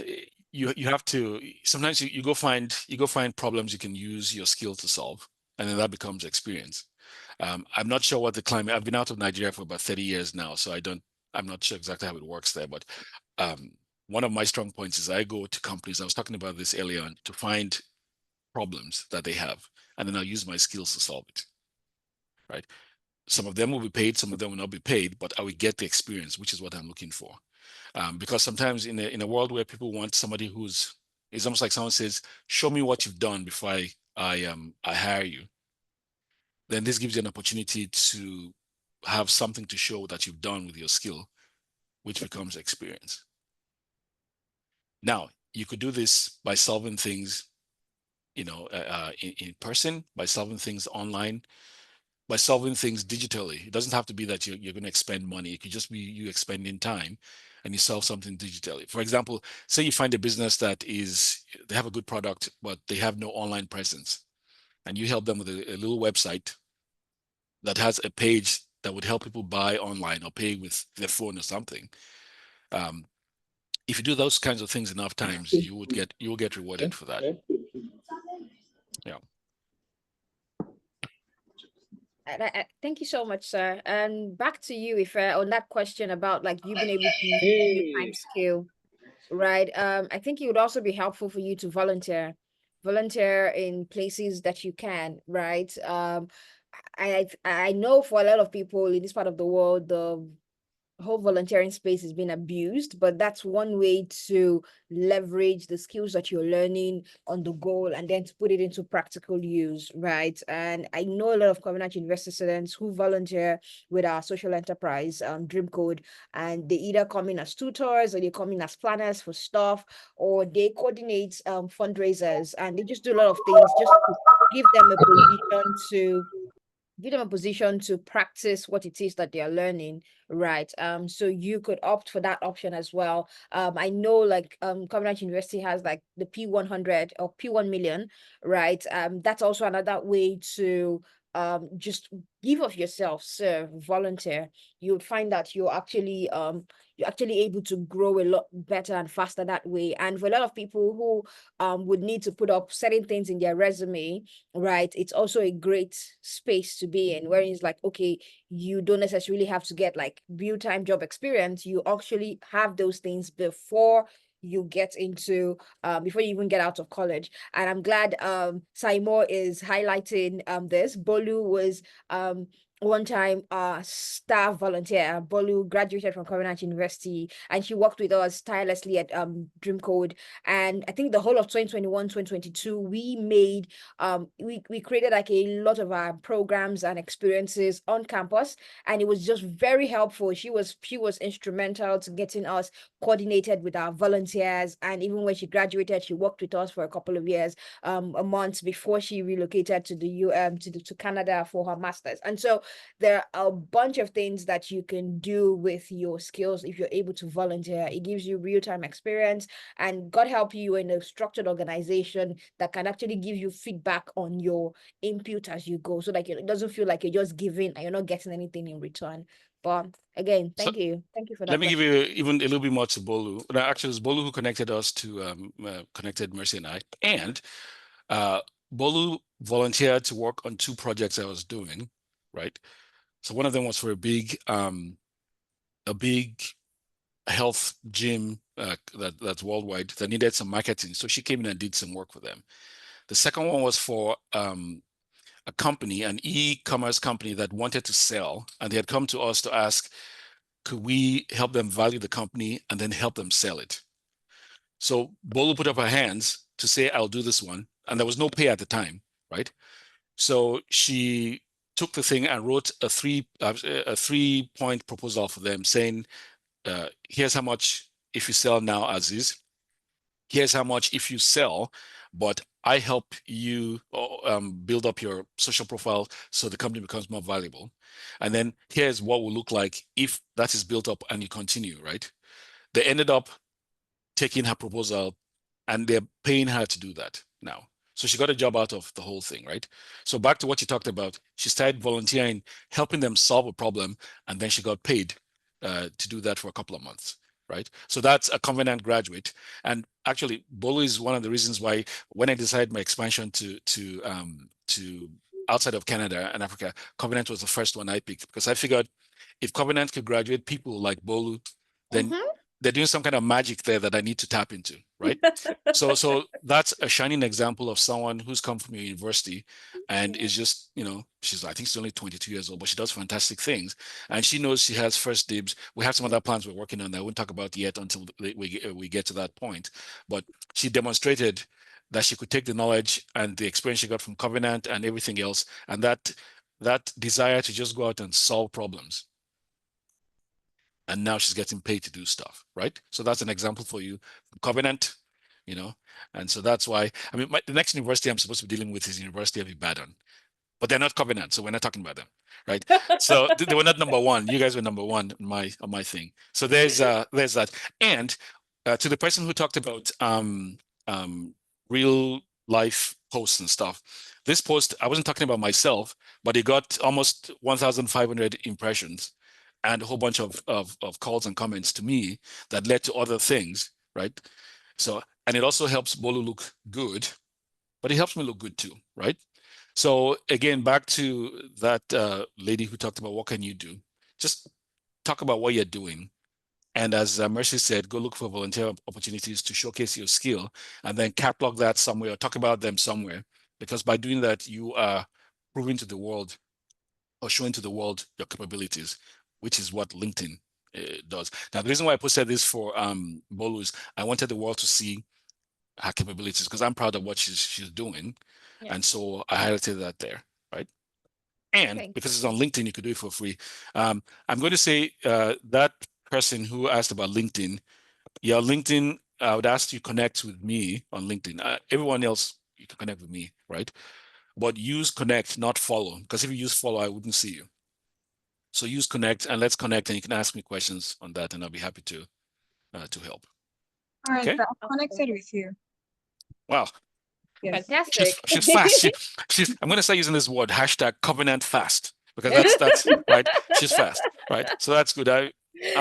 [SPEAKER 1] you have to sometimes you go find problems you can use your skill to solve, and then that becomes experience. I'm not sure what the climate. I've been out of Nigeria for about 30 years now, so I'm not sure exactly how it works there. But one of my strong points is I go to companies. I was talking about this earlier on, to find problems that they have, and then I'll use my skills to solve it. Right. Some of them will be paid, some of them will not be paid, but I will get the experience, which is what I'm looking for. Because sometimes in a world where people want somebody it's almost like someone says, "Show me what you've done before I hire you." Then this gives you an opportunity to have something to show that you've done with your skill, which becomes experience. Now, you could do this by solving things, in person, by solving things online, by solving things digitally. It doesn't have to be that you're going to expend money. It could just be you expending time and you solve something digitally. For example, say you find a business they have a good product, but they have no online presence, and you help them with a little website that has a page that would help people buy online or pay with their phone or something. If you do those kinds of things enough times, you will get rewarded for that. Yeah.
[SPEAKER 2] Thank you so much, sir. And back to you, if on that question about like you being able to use your time skill, right? I think it would also be helpful for you to volunteer in places that you can, right? I know for a lot of people in this part of the world, the whole volunteering space is being abused, but that's one way to leverage the skills that you're learning on the goal and then to put it into practical use, right? And I know a lot of Covenant University students who volunteer with our social enterprise, DreamCode, and they either come in as tutors or they come in as planners for stuff, or they coordinate fundraisers, and they just do a lot of things just to give them a position to practice what it is that they are learning, right? So you could opt for that option as well. I know like Covenant University has like the P100 or P1 million, right? That's also another way to just give of yourself, serve, volunteer. You'll find that you're actually able to grow a lot better and faster that way. And for a lot of people who would need to put up certain things in their resume, right, it's also a great space to be in, where it's like, okay, you don't necessarily have to get like real-time job experience. You actually have those things before you get into before you even get out of college. And I'm glad Saimo is highlighting this. Bolu was one time staff volunteer. Bolu graduated from Covenant University, and she worked with us tirelessly at DreamCode. And I think the whole of 2021, 2022, we made we created like a lot of our programs and experiences on campus, and it was just very helpful. She was instrumental to getting us coordinated with our volunteers. And even when she graduated, she worked with us for a couple of years, a month before she relocated to the to Canada for her master's. And so there are a bunch of things that you can do with your skills if you're able to volunteer. It gives you real-time experience, and God help you in a structured organization that can actually give you feedback on your input as you go, so like it doesn't feel like you're just giving and you're not getting anything in return. But again, thank you for that.
[SPEAKER 1] Let me give you even a little bit more to Bolu. Actually, it's Bolu who connected us to connected Mercy and I. And Bolu volunteered to work on 2 projects I was doing, right? So one of them was for a big health gym that's worldwide that needed some marketing. So she came in and did some work for them. The second one was for a company, an e-commerce company that wanted to sell, and they had come to us to ask, could we help them value the company and then help them sell it? So Bolu put up her hands to say, I'll do this one. And there was no pay at the time, right? So she took the thing and wrote a 3-point proposal for them, saying, here's how much if you sell now as is. Here's how much if you sell, but I help you build up your social profile so the company becomes more valuable. And then here's what will look like if that is built up and you continue, right? They ended up taking her proposal and they're paying her to do that now. So she got a job out of the whole thing, right? So back to what you talked about, she started volunteering, helping them solve a problem, and then she got paid to do that for a couple of months, right? So that's a Covenant graduate. And actually, Bolu is one of the reasons why when I decided my expansion to outside of Canada and Africa, Covenant was the first one I picked because I figured if Covenant could graduate people like Bolu, then they're doing some kind of magic there that I need to tap into, right? So that's a shining example of someone who's come from a university and is just, I think she's only 22 years old, but she does fantastic things. And she knows she has first dibs. We have some other plans we're working on that I won't talk about yet until we get to that point. But she demonstrated that she could take the knowledge and the experience she got from Covenant and everything else, and that desire to just go out and solve problems. And now she's getting paid to do stuff, right? So that's an example for you. Covenant, and so that's why, the next university I'm supposed to be dealing with is University of Ibadan, but they're not Covenant, so we're not talking about them, right? So they were not number one. You guys were number one on my thing. So there's that. And to the person who talked about real life posts and stuff, this post, I wasn't talking about myself, but it got almost 1,500 impressions and a whole bunch of calls and comments to me that led to other things, right? So, and it also helps Bolu look good, but it helps me look good too, right? So again, back to that lady who talked about what can you do? Just talk about what you're doing. And as Mercy said, go look for volunteer opportunities to showcase your skill and then catalog that somewhere or talk about them somewhere. Because by doing that, you are proving to the world or showing to the world your capabilities, which is what LinkedIn does. Now, the reason why I posted this for Bolu is I wanted the world to see her capabilities because I'm proud of what she's doing. Yeah. And so I highlighted that there, right? And because it's on LinkedIn, you could do it for free. I'm going to say that person who asked about LinkedIn, LinkedIn, I would ask you to connect with me on LinkedIn. Everyone else, you can connect with me, right? But use connect, not follow, because if you use follow, I wouldn't see you. So use connect and let's connect, and you can ask me questions on that, and I'll be happy to help.
[SPEAKER 5] All right, okay? So I'm connected with you.
[SPEAKER 1] Wow.
[SPEAKER 2] Yes. Fantastic.
[SPEAKER 1] She's fast. I'm going to start using this word, #Covenant fast, because that's right. She's fast, right? So that's good. I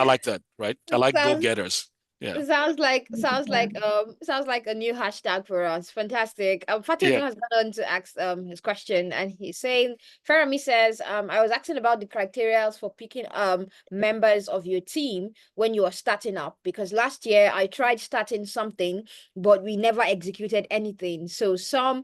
[SPEAKER 1] like that, right? I like go-getters. Yeah.
[SPEAKER 2] Sounds like a new hashtag for us. Fantastic. Fategu has gone on to ask his question, and he's saying, Ferami says, I was asking about the criteria for picking members of your team when you are starting up, because last year I tried starting something, but we never executed anything. So some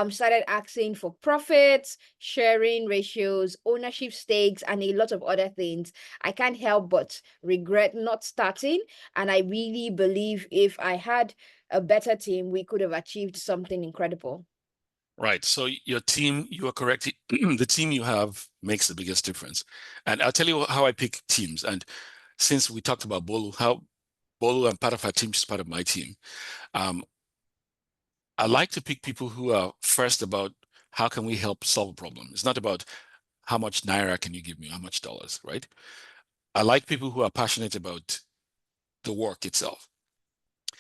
[SPEAKER 2] started asking for profits, sharing ratios, ownership stakes, and a lot of other things. I can't help but regret not starting, and I really believe if I had a better team, we could have achieved something incredible.
[SPEAKER 1] Right. So your team, you are correct. The team you have makes the biggest difference. And I'll tell you how I pick teams. And since we talked about Bolu, how Bolu and part of her team, she's part of my team. I like to pick people who are first about how can we help solve a problem. It's not about how much Naira can you give me, how much dollars, right? I like people who are passionate about the work itself.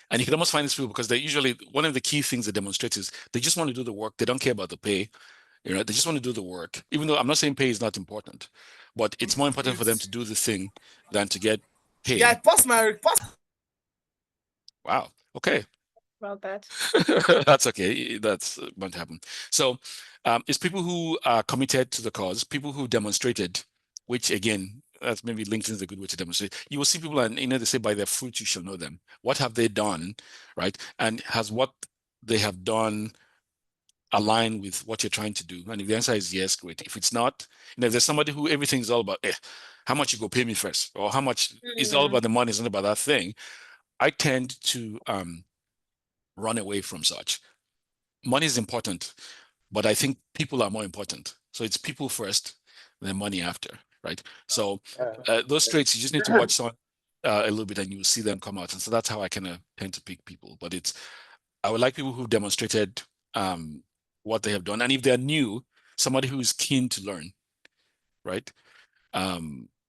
[SPEAKER 1] And you can almost find this people because they usually, one of the key things they demonstrate is they just want to do the work. They don't care about the pay. They just want to do the work. Even though I'm not saying pay is not important, but it's more important for them to do the thing than to get paid.
[SPEAKER 6] Yeah, pass.
[SPEAKER 1] Wow. Okay.
[SPEAKER 2] About that.
[SPEAKER 1] That's okay. That's going to happen. So it's people who are committed to the cause, people who demonstrated, which again, that's maybe LinkedIn is a good way to demonstrate. You will see people, and they say by their fruits you shall know them. What have they done, right? And has what they have done align with what you're trying to do? And if the answer is yes, great. If it's not, if there's somebody who everything's all about, how much you go pay me first, or how much is all about the money, it's not about that thing. I tend to run away from such. Money is important, but I think people are more important. So it's people first, then money after, right? So those traits, you just need to watch someone a little bit and you'll see them come out. And so that's how I kind of tend to pick people. But I would like people who demonstrated what they have done. And if they're new, somebody who is keen to learn, right?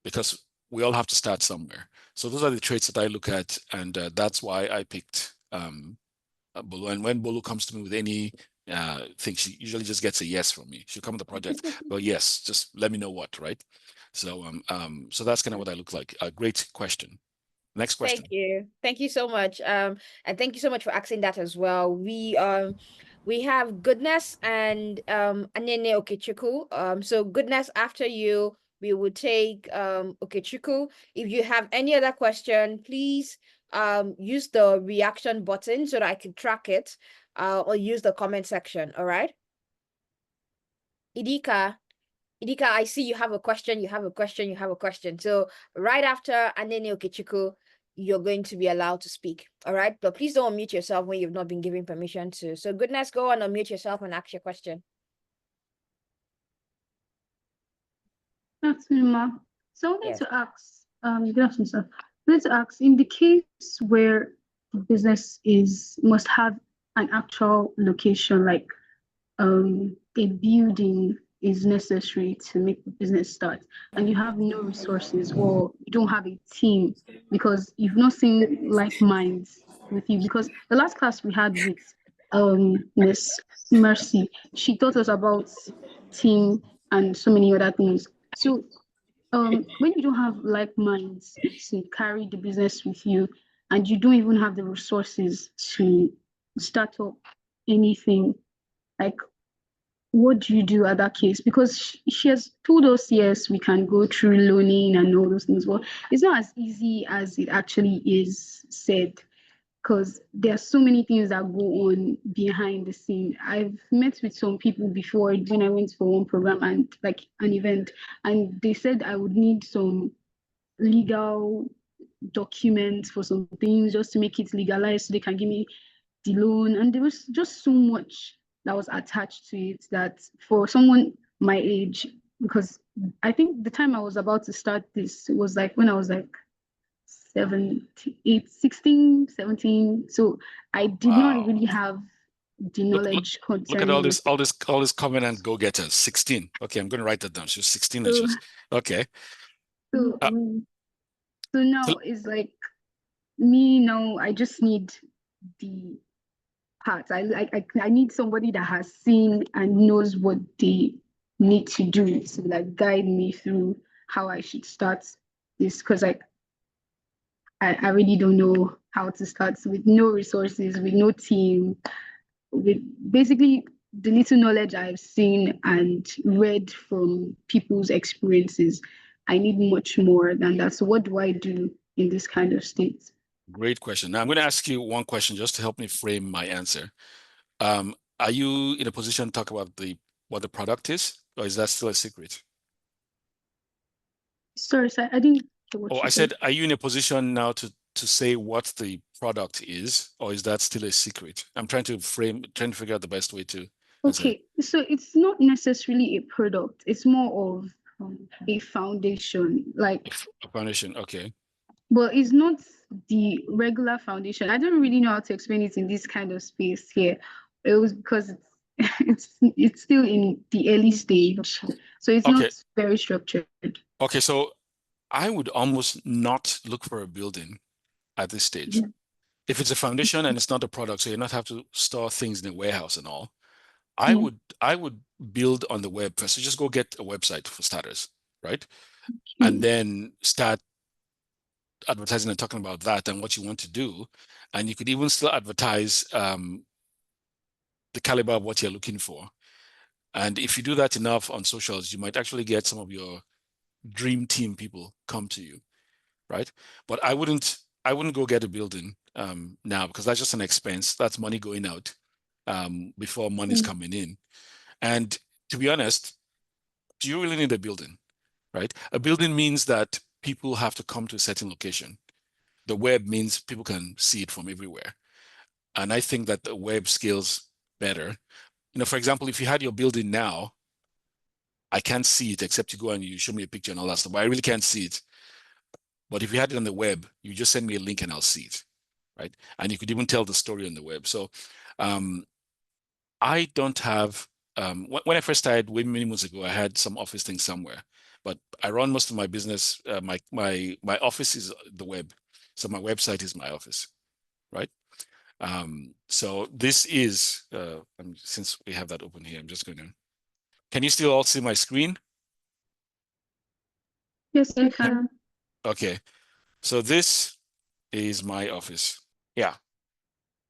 [SPEAKER 1] Because we all have to start somewhere. So those are the traits that I look at. And that's why I picked Bolu. And when Bolu comes to me with any thing. She usually just gets a yes from me. She'll come to the project, but yes, just let me know what, right? So so that's kind of what I look like. A great question. Next question.
[SPEAKER 2] Thank you. Thank you so much. And thank you so much for asking that as well. We have Goodness and Anene Okechukwu. So Goodness, after you, we will take Okechukwu. If you have any other question, please use the reaction button so that I can track it, or use the comment section. All right. Idika, I see you have a question. You have a question. You have a question. So right after Anene Okechukwu, you're going to be allowed to speak. All right. But please don't unmute yourself when you've not been given permission to. So Goodness, go on, unmute yourself and ask your question.
[SPEAKER 6] That's Ma. So I wanted
[SPEAKER 2] Yes.
[SPEAKER 6] to ask, good afternoon, sir. I wanted to ask, in the case where the business must have an actual location, like a building is necessary to make the business start, and you have no resources or you don't have a team because you've not seen like minds with you. Because the last class we had with Miss Mercy, she taught us about team and so many other things. So when you don't have like minds to carry the business with you and you don't even have the resources to start up anything, like what do you do at that case? Because she has told us, yes, we can go through loaning and all those things. Well, it's not as easy as it actually is said, because there are so many things that go on behind the scene. I've met with some people before when I went for one program and like an event, and they said I would need some legal documents for some things just to make it legalized so they can give me the loan. And there was just so much that was attached to it that for someone my age, because I think the time I was about to start this was like when I was like 16, 17. So I did not really have the knowledge
[SPEAKER 1] Look at all
[SPEAKER 6] concerning
[SPEAKER 1] this, all this covenant go-getters. 16. Okay, I'm going to write that down. She was 16 and
[SPEAKER 6] so,
[SPEAKER 1] she's okay.
[SPEAKER 6] so,
[SPEAKER 1] Uh,
[SPEAKER 6] so now
[SPEAKER 1] so-
[SPEAKER 6] it's like me now, I just need the parts. I need somebody that has seen and knows what they need to do to like guide me through how I should start this, because like I really don't know how to start with no resources, with no team, with basically the little knowledge I've seen and read from people's experiences. I need much more than that. So what do I do in this kind of state?
[SPEAKER 1] Great question. Now I'm going to ask you one question just to help me frame my answer. Are you in a position to talk about what the product is, or is that still a secret?
[SPEAKER 6] Sorry, sir, I didn't get what
[SPEAKER 1] Oh,
[SPEAKER 6] you
[SPEAKER 1] I
[SPEAKER 6] said.
[SPEAKER 1] said, are you in a position now to say what the product is, or is that still a secret? I'm trying to figure out the best way to answer.
[SPEAKER 6] Okay, so it's not necessarily a product, it's more of a foundation, like,
[SPEAKER 1] A foundation. Okay.
[SPEAKER 6] but it's not the regular foundation. I don't really know how to explain it in this kind of space here. It was because it's still in the early stage, so it's
[SPEAKER 1] Okay.
[SPEAKER 6] not very structured.
[SPEAKER 1] Okay. So I would almost not look for a building at this stage.
[SPEAKER 6] Yeah.
[SPEAKER 1] If it's a foundation and it's not a product, so you not have to store things in a warehouse and all,
[SPEAKER 6] Yeah.
[SPEAKER 1] I would build on the web first. So just go get a website for starters, right?
[SPEAKER 6] Okay.
[SPEAKER 1] And then start advertising and talking about that and what you want to do. And you could even still advertise the caliber of what you're looking for. And if you do that enough on socials, you might actually get some of your dream team people come to you, right? But I wouldn't go get a building now, because that's just an expense. That's money going out before money's coming in. And to be honest, do you really need a building, right? A building means that people have to come to a certain location. The web means people can see it from everywhere. And I think that the web scales better. For example, if you had your building now, I can't see it except you go and you show me a picture and all that stuff, but I really can't see it. But if you had it on the web, you just send me a link and I'll see it, right? And you could even tell the story on the web. So I don't have, when I first started way many months ago, I had some office things somewhere, but I run most of my business. My office is the web. So my website is my office, right? So this is, since we have that open here, I'm just going to, can you still all see my screen?
[SPEAKER 6] Yes, I can.
[SPEAKER 1] Okay, so this is my office. Yeah,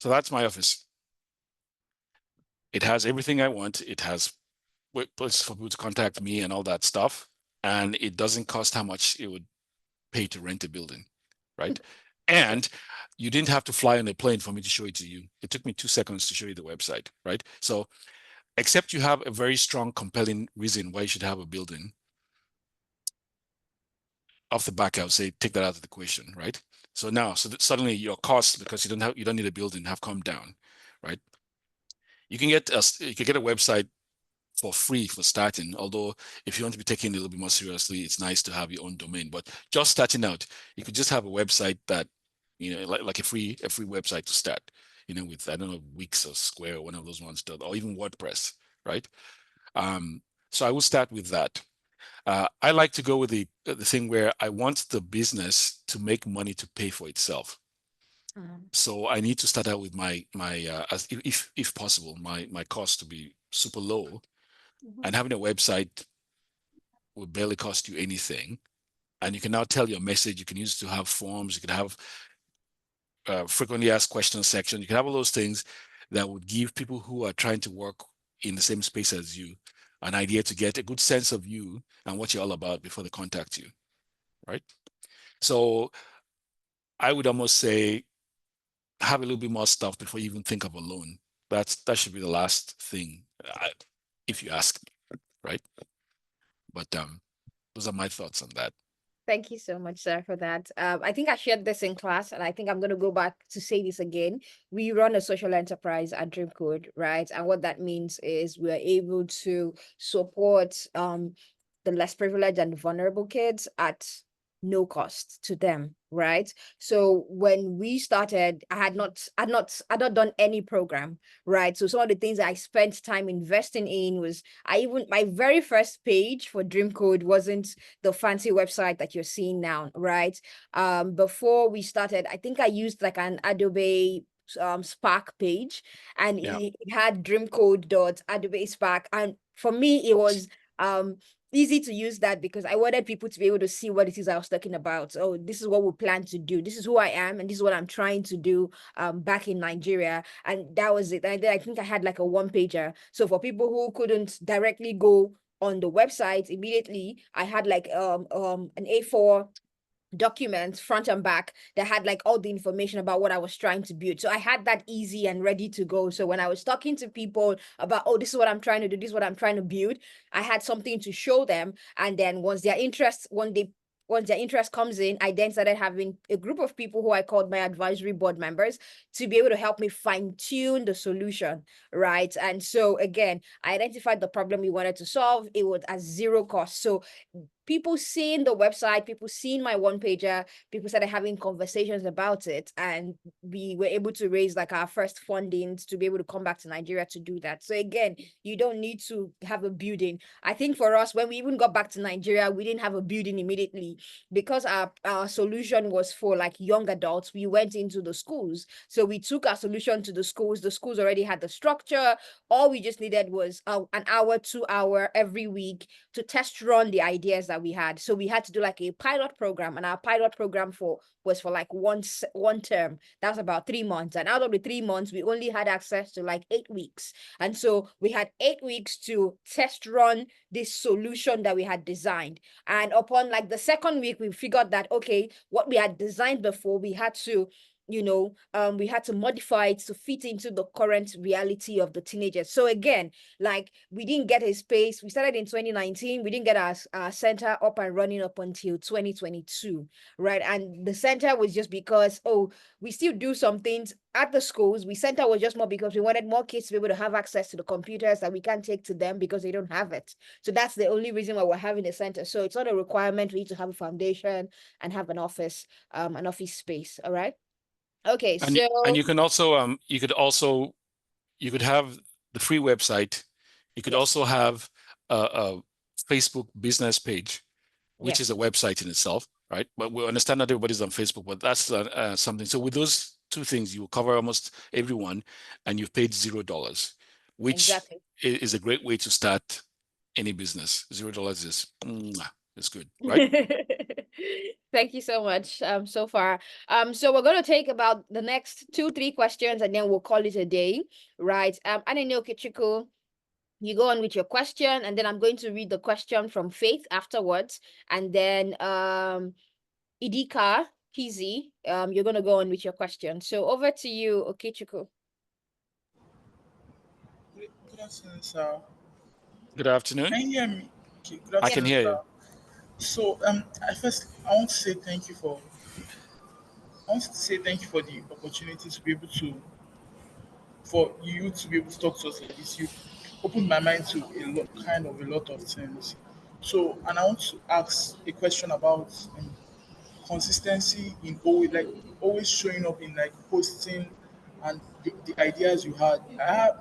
[SPEAKER 1] so that's my office. It has everything I want. It has places for people to contact me and all that stuff. And it doesn't cost how much it would pay to rent a building, right? And you didn't have to fly on a plane for me to show it to you. It took me 2 seconds to show you the website, right? So except you have a very strong, compelling reason why you should have a building, off the back, I would say take that out of the equation, right? So now, suddenly your costs, because you don't need a building, have come down, right? You can get a website for free for starting. Although if you want to be taken a little bit more seriously, it's nice to have your own domain. But just starting out, you could just have a website that, like a free website to start, with, I don't know, Wix or Square or one of those ones, or even WordPress, right? So I will start with that. I like to go with the thing where I want the business to make money to pay for itself. So I need to start out with my if possible, my cost to be super low, and having a website will barely cost you anything. And you can now tell your message. You can use it to have forms. You can have frequently asked questions section. You can have all those things that would give people who are trying to work in the same space as you an idea to get a good sense of you and what you're all about before they contact you, right? So I would almost say have a little bit more stuff before you even think of a loan. That should be the last thing, if you ask me, right? But those are my thoughts on that.
[SPEAKER 2] Thank you so much, sir, for that. I think I shared this in class, and I think I'm going to go back to say this again. We run a social enterprise at DreamCode, right? And what that means is we are able to support the less privileged and vulnerable kids at no cost to them, right? So when we started, I had not done any program, right? So some of the things I spent time investing in was my very first page for DreamCode wasn't the fancy website that you're seeing now, right? Before we started, I think I used like an Adobe Spark page, and it had DreamCode.Adobe Spark, and for me it was easy to use that because I wanted people to be able to see what it is I was talking about. Oh, this is what we plan to do. This is who I am, and this is what I'm trying to do back in Nigeria. And that was it. And then I think I had like a one-pager. So for people who couldn't directly go on the website immediately, I had like an A4 documents front and back that had like all the information about what I was trying to build. So I had that easy and ready to go. So when I was talking to people about, oh, this is what I'm trying to do, this is what I'm trying to build, I had something to show them. And then once their interest comes in, I then started having a group of people who I called my advisory board members to be able to help me fine tune the solution, right? And so again, I identified the problem we wanted to solve. It was at zero cost. So people seeing the website, people seeing my one pager, people started having conversations about it, and we were able to raise like our first fundings to be able to come back to Nigeria to do that. So again, you don't need to have a building. I think for us, when we even got back to Nigeria, we didn't have a building immediately because our solution was for like young adults. We went into the schools. So we took our solution to the schools. The schools already had the structure. All we just needed was an hour, 2 hour every week to test run the ideas that we had. So we had to do like a pilot program, and our pilot program was for like one term. That's about 3 months. And out of the 3 months, we only had access to like 8 weeks. And so we had 8 weeks to test run this solution that we had designed. And upon like the second week, we figured that, okay, what we had designed before, we had to we had to modify it to fit into the current reality of the teenagers. So again, like we didn't get a space. We started in 2019. We didn't get our center up and running up until 2022, right? And the center was just because, we still do some things at the schools. Center was just more because we wanted more kids to be able to have access to the computers that we can't take to them because they don't have it. So that's the only reason why we're having a center. So it's not a requirement for you to have a foundation and have an office space. All right. Okay,
[SPEAKER 1] and
[SPEAKER 2] so
[SPEAKER 1] and you can also you could have the free website. You could
[SPEAKER 2] yes,
[SPEAKER 1] also have a Facebook business page, which is
[SPEAKER 2] yes,
[SPEAKER 1] a website in itself, right? But we understand not everybody's on Facebook, but that's something. So with those two things. You will cover almost everyone, and you've paid $0, which
[SPEAKER 2] Exactly.
[SPEAKER 1] is a great way to start any business. $0 is it's good, right?
[SPEAKER 2] Thank you so much so far. So we're going to take about the next 2-3 questions and then we'll call it a day, right? And I know Kichiku, you go on with your question, and then I'm going to read the question from Faith afterwards, and then Idika Kizi, you're going to go on with your question. So over to you, Okechukwu.
[SPEAKER 7] Good afternoon, sir.
[SPEAKER 1] Good afternoon.
[SPEAKER 7] Can you hear me? Okay, good
[SPEAKER 1] I can
[SPEAKER 7] afternoon,
[SPEAKER 1] hear
[SPEAKER 7] sir.
[SPEAKER 1] you.
[SPEAKER 7] So, I want to say thank you for. I want to say thank you for the opportunity to be able to, for you to be able to talk to us like this. You opened my mind to a lot of things. So, and I want to ask a question about consistency in always showing up in like posting and the ideas you had. I have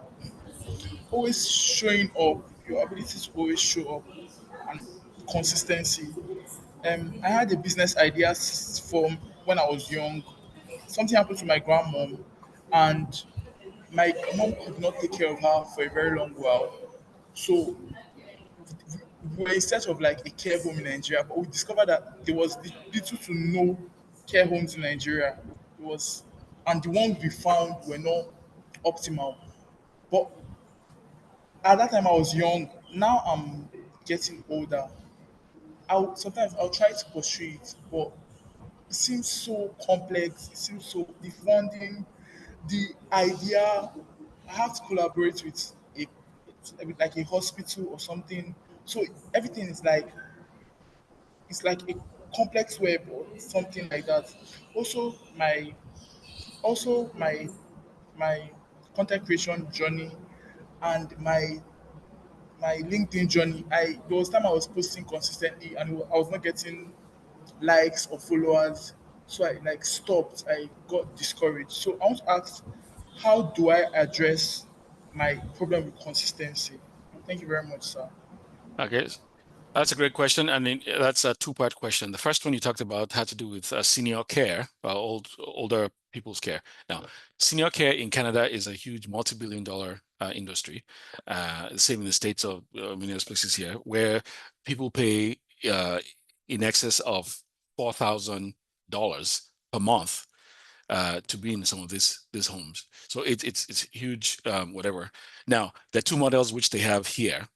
[SPEAKER 7] always showing up, your ability to always show up and consistency. I had a business idea from when I was young. Something happened to my grandmom, and my mom could not take care of her for a very long while. So we were in search of like a care home in Nigeria, but we discovered that there was little to no care homes in Nigeria. It was, and the ones we found were not optimal. But at that time I was young. Now I'm getting older. Sometimes I'll try to pursue it, but it seems so complex. It seems so the funding, the idea. I have to collaborate with like a hospital or something. So everything is like it's like a complex web or something like that. Also, my my content creation journey and my LinkedIn journey. There was time I was posting consistently and I was not getting likes or followers. So I like stopped. I got discouraged. So I want to ask, how do I address my problem with consistency? Thank you very much, sir.
[SPEAKER 1] Okay, that's a great question. I mean, that's a two-part question. The first one you talked about had to do with senior care, older people's care. Now, senior care in Canada is a huge multi-billion-dollar industry. Same in the States of many other places here, where people pay in excess of $4,000 per month to be in some of these homes. So it's huge, whatever. Now, there are two models which they have here.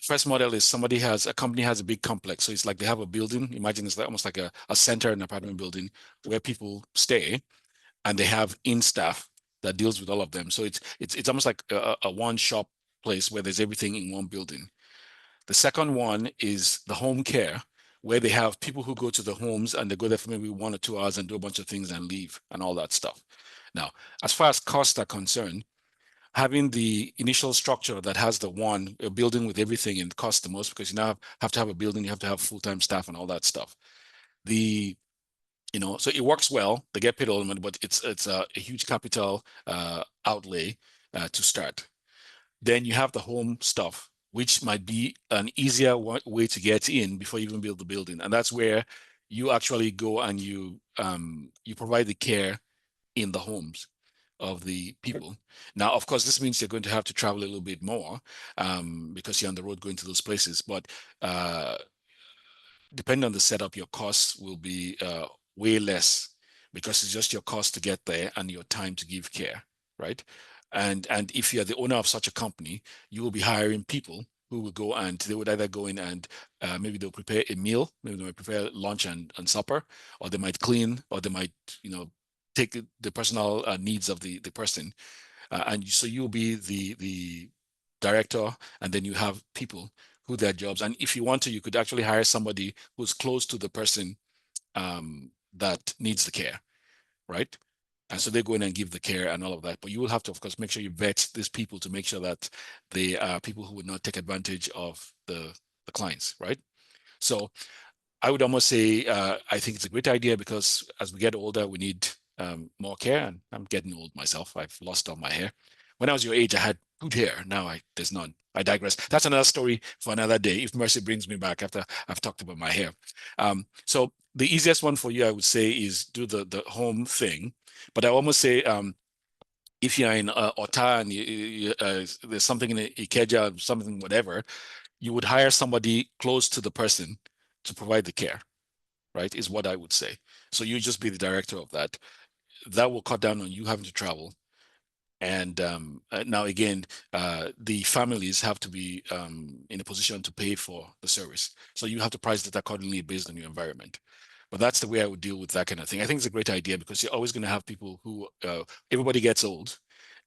[SPEAKER 1] First model is a company has a big complex. So it's like they have a building. Imagine it's like almost like a center in an apartment building where people stay, and they have in staff that deals with all of them. So it's almost like a one-shop place where there's everything in one building. The second one is the home care, where they have people who go to the homes and they go there for maybe 1 or 2 hours and do a bunch of things and leave and all that stuff. Now, as far as costs are concerned, having the initial structure that has a building with everything, and costs the most because you now have to have a building, you have to have full-time staff and all that stuff. So it works well. They get paid all the money, but it's a huge capital outlay to start. Then you have the home stuff, which might be an easier way to get in before you even build the building, and that's where you actually go and you provide the care in the homes of the people. Now, of course, this means you're going to have to travel a little bit more because you're on the road going to those places. But depending on the setup, your costs will be way less because it's just your cost to get there and your time to give care, right? And if you're the owner of such a company, you will be hiring people who will go and they would either go in and maybe they'll prepare a meal, maybe they might prepare lunch and supper, or they might clean, or they might, take the personal needs of the person. And so you'll be the director, and then you have people who their jobs. And if you want to, you could actually hire somebody who's close to the person that needs the care, right? And so they go in and give the care and all of that. But you will have to, of course, make sure you vet these people to make sure that they are people who would not take advantage of the clients, right? So I would almost say I think it's a great idea because as we get older, we need more care. And I'm getting old myself. I've lost all my hair. When I was your age, I had good hair. Now there's none. I digress. That's another story for another day. If Mercy brings me back after I've talked about my hair. So the easiest one for you, I would say, is do the home thing. But I almost say, if you're in Ota and there's something in Ikeja, something, whatever, you would hire somebody close to the person to provide the care, right? Is what I would say. So you just be the director of that. That will cut down on you having to travel. And now again, the families have to be in a position to pay for the service. So you have to price that accordingly based on your environment. But that's the way I would deal with that kind of thing. I think it's a great idea because you're always going to have people who, everybody gets old,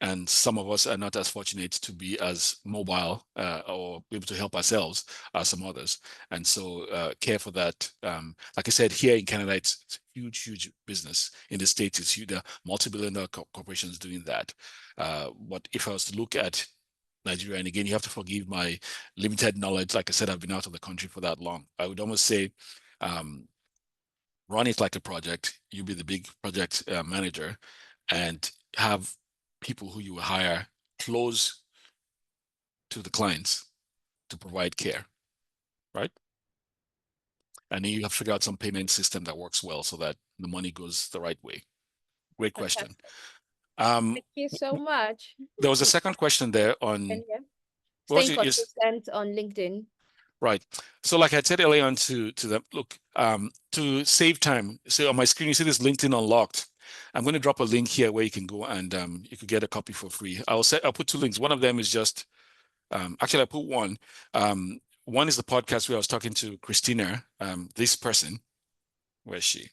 [SPEAKER 1] and some of us are not as fortunate to be as mobile or be able to help ourselves as some others. And so care for that. Like I said, here in Canada, it's huge, huge business. In the States, it's huge. There are multi-billion-dollar corporations doing that. But if I was to look at Nigeria, and again, you have to forgive my limited knowledge. Like I said, I've been out of the country for that long. I would almost say, run it like a project. You be the big project manager, and have people who you will hire close to the clients to provide care, right? And then you have to figure out some payment system that works well so that the money goes the right way. Great question.
[SPEAKER 2] Fantastic. Thank you so much.
[SPEAKER 1] There was a second question there on
[SPEAKER 2] And yeah,
[SPEAKER 1] what was
[SPEAKER 2] staying
[SPEAKER 1] it? Yes,
[SPEAKER 2] consistent on LinkedIn.
[SPEAKER 1] right. So like I said earlier on to them, look, to save time, so on my screen, you see this LinkedIn Unlocked. I'm going to drop a link here where you can go and you could get a copy for free. I'll put two links. One of them is just, actually I put one. One is the podcast where I was talking to Christina, this person. Where is she?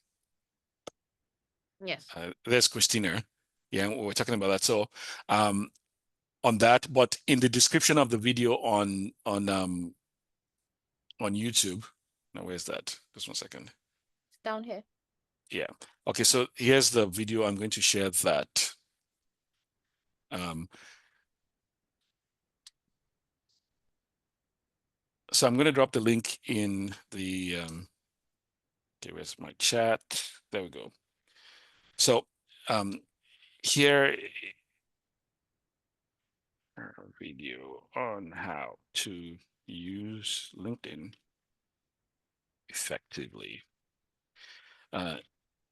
[SPEAKER 2] Yes.
[SPEAKER 1] There's Christina. Yeah, we're talking about that. So on that, but in the description of the video on YouTube. Now, where's that? Just 1 second.
[SPEAKER 2] It's down here.
[SPEAKER 1] Yeah. Okay, so here's the video. I'm going to share that. So I'm going to drop the link in the, okay, where's my chat? There we go. So here, a video on how to use LinkedIn effectively.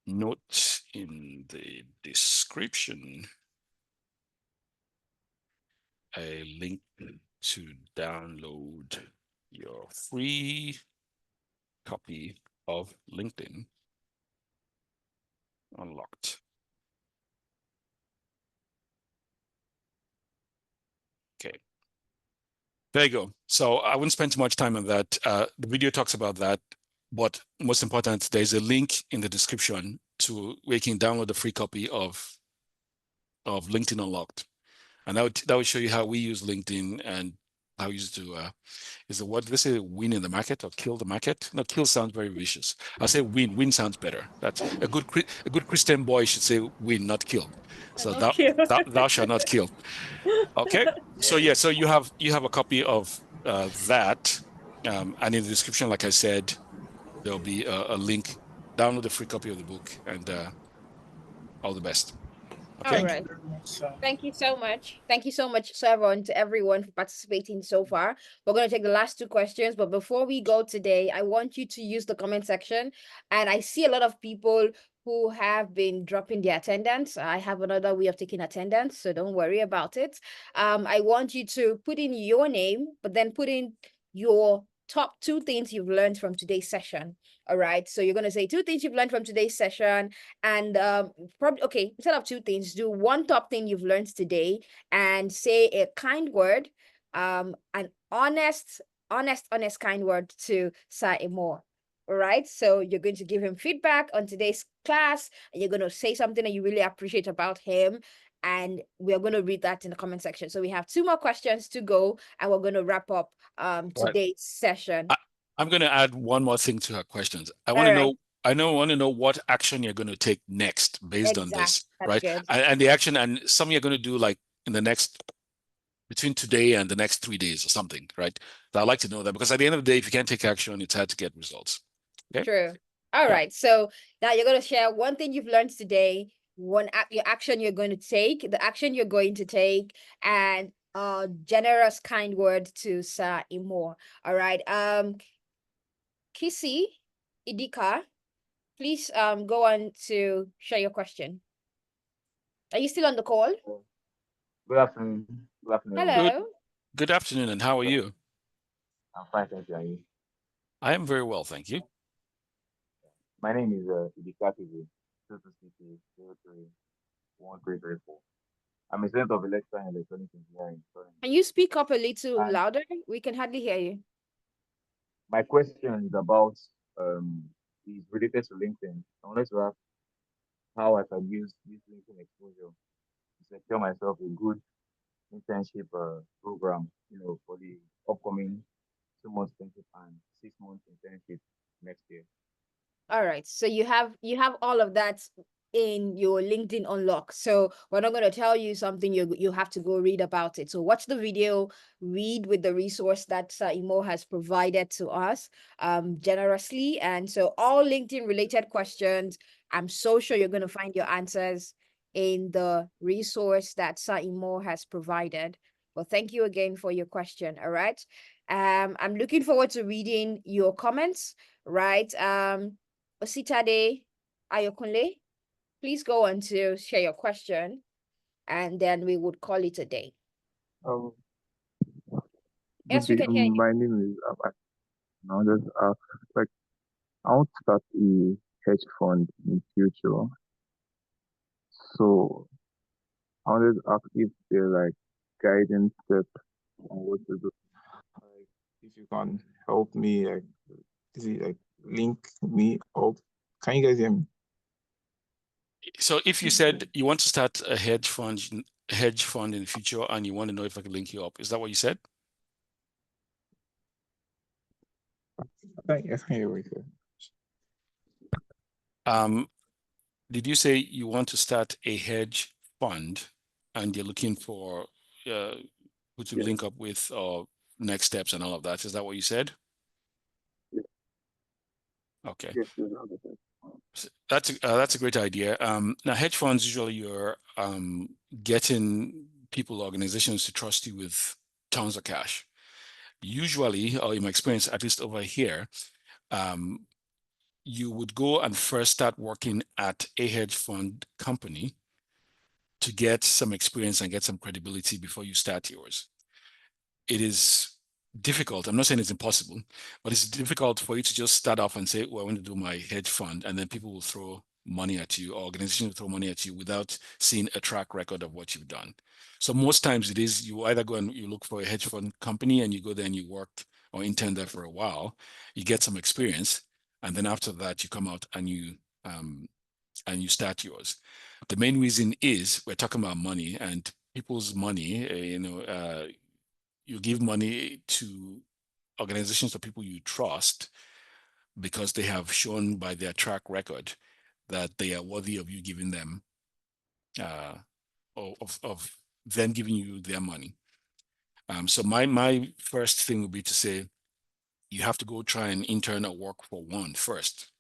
[SPEAKER 1] Note in the description a link to download your free copy of LinkedIn Unlocked. Okay. There you go. So I wouldn't spend too much time on that. The video talks about that, but most important, there's a link in the description to where you can download the free copy of LinkedIn Unlocked. And that would show you how we use LinkedIn and how we use to is the word, they say win in the market or kill the market. No, kill sounds very vicious. I'll say win. Win sounds better. That's a good Christian boy should say win, not kill. So thou shalt not kill. Okay. So yeah, so you have a copy of that. And in the description, like I said, there'll be a link. Download the free copy of the book, and all the best. Okay.
[SPEAKER 2] All right.
[SPEAKER 7] Thank you very much, sir.
[SPEAKER 2] Thank you so much. Thank you so much, Sevon, to everyone for participating so far. We're going to take the last two questions, but before we go today, I want you to use the comment section. And I see a lot of people who have been dropping their attendance. I have another way of taking attendance, so don't worry about it. I want you to put in your name, but then put in your top two things you've learned from today's session. All right. So you're going to say two things you've learned from today's session. And probably, okay, instead of two things, do one top thing you've learned today and say a kind word, an honest kind word to Sir Imo. All right. So you're going to give him feedback on today's class, and you're going to say something that you really appreciate about him. And we're going to read that in the comment section. So we have two more questions to go, and we're going to wrap up today's session.
[SPEAKER 1] I'm going to add one more thing to her questions. I want
[SPEAKER 2] All
[SPEAKER 1] to
[SPEAKER 2] right.
[SPEAKER 1] know. I want to know what action you're going to take next based on this,
[SPEAKER 2] That's
[SPEAKER 1] right?
[SPEAKER 2] good.
[SPEAKER 1] And the action, and some you're going to do like in the next, between today and the next 3 days or something, right? So I'd like to know that, because at the end of the day, if you can't take action, it's hard to get results. Okay.
[SPEAKER 2] True. All right. So now you're going to share one thing you've learned today, your action you're going to take, the action you're going to take, and a generous kind word to Sir Imo. All right. Kissy Idika, please go on to share your question. Are you still on the call?
[SPEAKER 8] Good afternoon. Good afternoon, everyone.
[SPEAKER 2] Hello.
[SPEAKER 1] Good afternoon, and how are you?
[SPEAKER 8] I'm fine, thank you. And you?
[SPEAKER 1] I am very well, thank you.
[SPEAKER 8] My name is EjiTech, 22CP 031334. I'm a student of electrical and electronic engineering currently.
[SPEAKER 2] Can you speak up a little
[SPEAKER 8] And
[SPEAKER 2] louder? We can hardly hear you.
[SPEAKER 8] my question is about is related to LinkedIn. I wanted to ask how I can use this LinkedIn exposure to secure myself a good internship program, for the upcoming 2 months internship and 6 months internship next year.
[SPEAKER 2] All right. So you have all of that in your LinkedIn unlock. So we're not going to tell you something, you have to go read about it. So watch the video, read with the resource that Imo has provided to us generously. And so all LinkedIn related questions, I'm so sure you're going to find your answers in the resource that Imo has provided. Well, thank you again for your question. All right. I'm looking forward to reading your comments, right? Ositade Ayokunle, please go on to share your question, and then we would call it a day.
[SPEAKER 9] Um,
[SPEAKER 2] Yes,
[SPEAKER 9] good
[SPEAKER 2] we
[SPEAKER 9] day.
[SPEAKER 2] can hear you.
[SPEAKER 9] My name is now just like I want to start a hedge fund in future. So I wanted to ask if there are like guidance steps on what to do. Like if you can help me, like is it like link me up? Can you guys hear me?
[SPEAKER 1] So if you said you want to start a hedge fund in the future and you want to know if I can link you up, is that what you said?
[SPEAKER 9] I can't hear what you
[SPEAKER 1] Did you say you want to start a hedge fund and you're looking for who to
[SPEAKER 9] Yes.
[SPEAKER 1] link up with or next steps and all of that? Is that what you said?
[SPEAKER 9] Yes.
[SPEAKER 1] Okay.
[SPEAKER 9] Yes, yes, I understand.
[SPEAKER 1] That's a great idea. Now, hedge funds usually you're getting people, organizations to trust you with tons of cash. Usually, or in my experience, at least over here, you would go and first start working at a hedge fund company to get some experience and get some credibility before you start yours. It is difficult. I'm not saying it's impossible, but it's difficult for you to just start off and say, well, I want to do my hedge fund, and then people will throw money at you, or organizations will throw money at you without seeing a track record of what you've done. So most times it is you either go and you look for a hedge fund company and you go there and you work or intern there for a while, you get some experience, and then after that you come out and you start yours. The main reason is we're talking about money and people's money, you give money to organizations or people you trust because they have shown by their track record that they are worthy of you giving them, of them giving you their money. So my first thing would be to say, you have to go try and intern or work for one first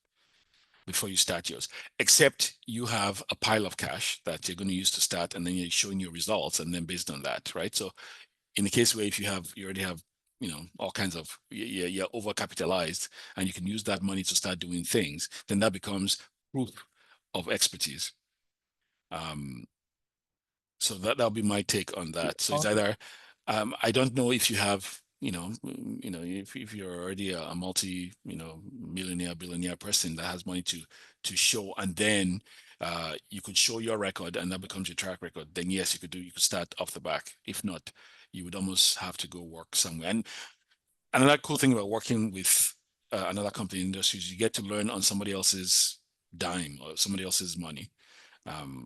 [SPEAKER 1] before you start yours, except you have a pile of cash that you're going to use to start, and then you're showing your results, and then based on that, right? So in the case where if you already have, all kinds of, you're overcapitalized and you can use that money to start doing things, then that becomes proof of expertise. So that'll be my take on that. So it's either, I don't know if you have, if you're already a multi, millionaire, billionaire person that has money to show, and then you could show your record and that becomes your track record, then yes, you could start off the back. If not, you would almost have to go work somewhere. And another cool thing about working with another company in the industry is you get to learn on somebody else's dime or somebody else's money,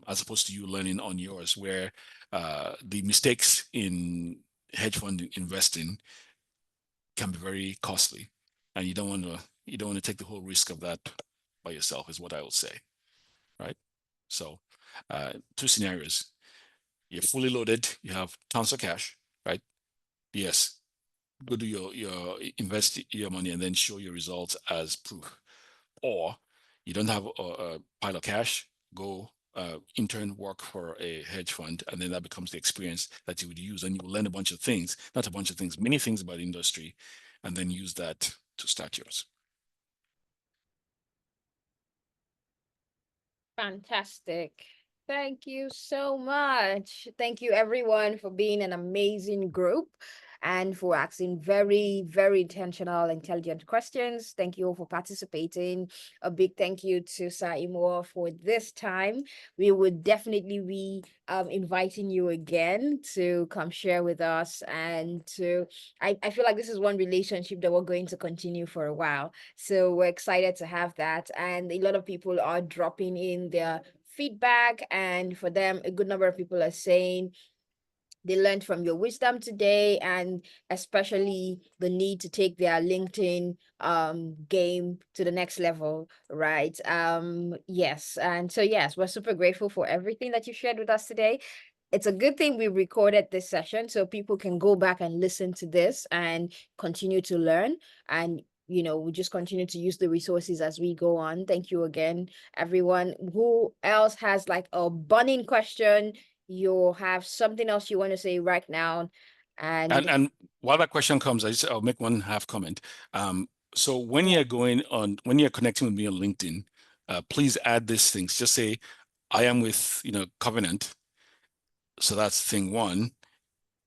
[SPEAKER 1] as opposed to you learning on yours, where the mistakes in hedge fund investing can be very costly, and you don't want to take the whole risk of that by yourself, is what I would say, right? So two scenarios: you're fully loaded, you have tons of cash, right? Yes, go do your invest your money and then show your results as proof. Or you don't have a pile of cash, go intern, work for a hedge fund, and then that becomes the experience that you would use, and you will learn a bunch of things, not a bunch of things, many things about the industry, and then use that to start yours.
[SPEAKER 2] Fantastic. Thank you so much. Thank you, everyone, for being an amazing group and for asking very, very intentional, intelligent questions. Thank you all for participating. A big thank you to Saimo for this time. We would definitely be inviting you again to come share with us and to, I feel like this is one relationship that we're going to continue for a while. So we're excited to have that. And a lot of people are dropping in their feedback, and for them a good number of people are saying they learned from your wisdom today, and especially the need to take their LinkedIn game to the next level, right? Yes, and so yes, we're super grateful for everything that you shared with us today. It's a good thing we recorded this session so people can go back and listen to this and continue to learn. And we just continue to use the resources as we go on. Thank you again, everyone. Who else has like a burning question? You have something else you want to say right now?
[SPEAKER 1] And while that question comes, I'll make one half comment. So when you're connecting with me on LinkedIn, please add these things. Just say, I am with, Covenant. So that's thing one.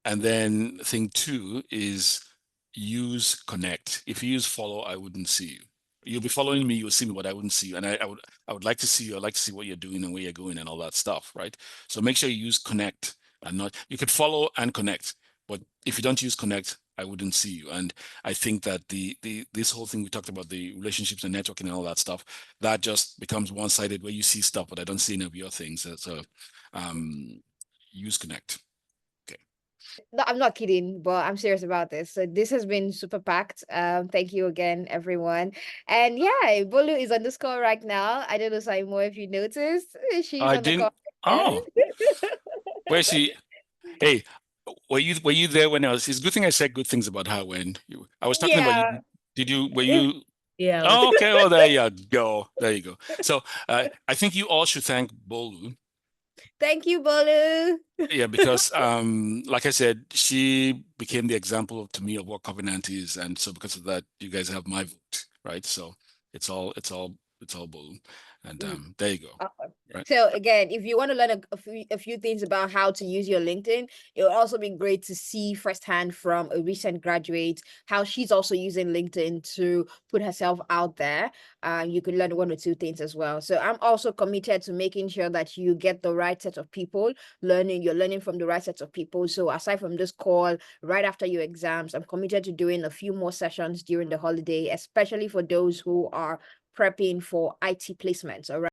[SPEAKER 1] And then thing two is use connect. If you use follow, I wouldn't see you. You'll be following me, you'll see me, but I wouldn't see you. And I would like to see you. I'd like to see what you're doing and where you're going and all that stuff, right? So make sure you use connect and not, you could follow and connect, but if you don't use connect, I wouldn't see you. And I think that this whole thing we talked about, the relationships and networking and all that stuff, that just becomes one-sided where you see stuff, but I don't see any of your things. So use connect.
[SPEAKER 2] No, I'm not kidding, but I'm serious about this. So this has been super packed. Thank you again, everyone. And yeah, Bolu is on the call right now. I don't know, Simon, if you noticed, she's
[SPEAKER 1] I
[SPEAKER 2] on the call
[SPEAKER 1] didn't.
[SPEAKER 2] again.
[SPEAKER 1] Oh, where's she? Hey, were you there when I was? It's a good thing I said good things about her when I was talking about you.
[SPEAKER 2] Yeah.
[SPEAKER 1] Were you?
[SPEAKER 10] Yeah.
[SPEAKER 1] Oh, okay. Oh, there you go. There you go. So I think you all should thank Bolu.
[SPEAKER 2] Thank you, Bolu.
[SPEAKER 1] Yeah, because like I said, she became the example to me of what Covenant is, and so because of that, you guys have my vote, right? So it's all Bolu, and there you go.
[SPEAKER 2] Awesome.
[SPEAKER 1] Right.
[SPEAKER 2] So again, if you want to learn a few things about how to use your LinkedIn, it'll also be great to see firsthand from a recent graduate how she's also using LinkedIn to put herself out there. You could learn one or two things as well. So I'm also committed to making sure that you get the right set of people you're learning from the right set of people. So aside from this call, right after your exams, I'm committed to doing a few more sessions during the holiday, especially for those who are prepping for IT placements. All right.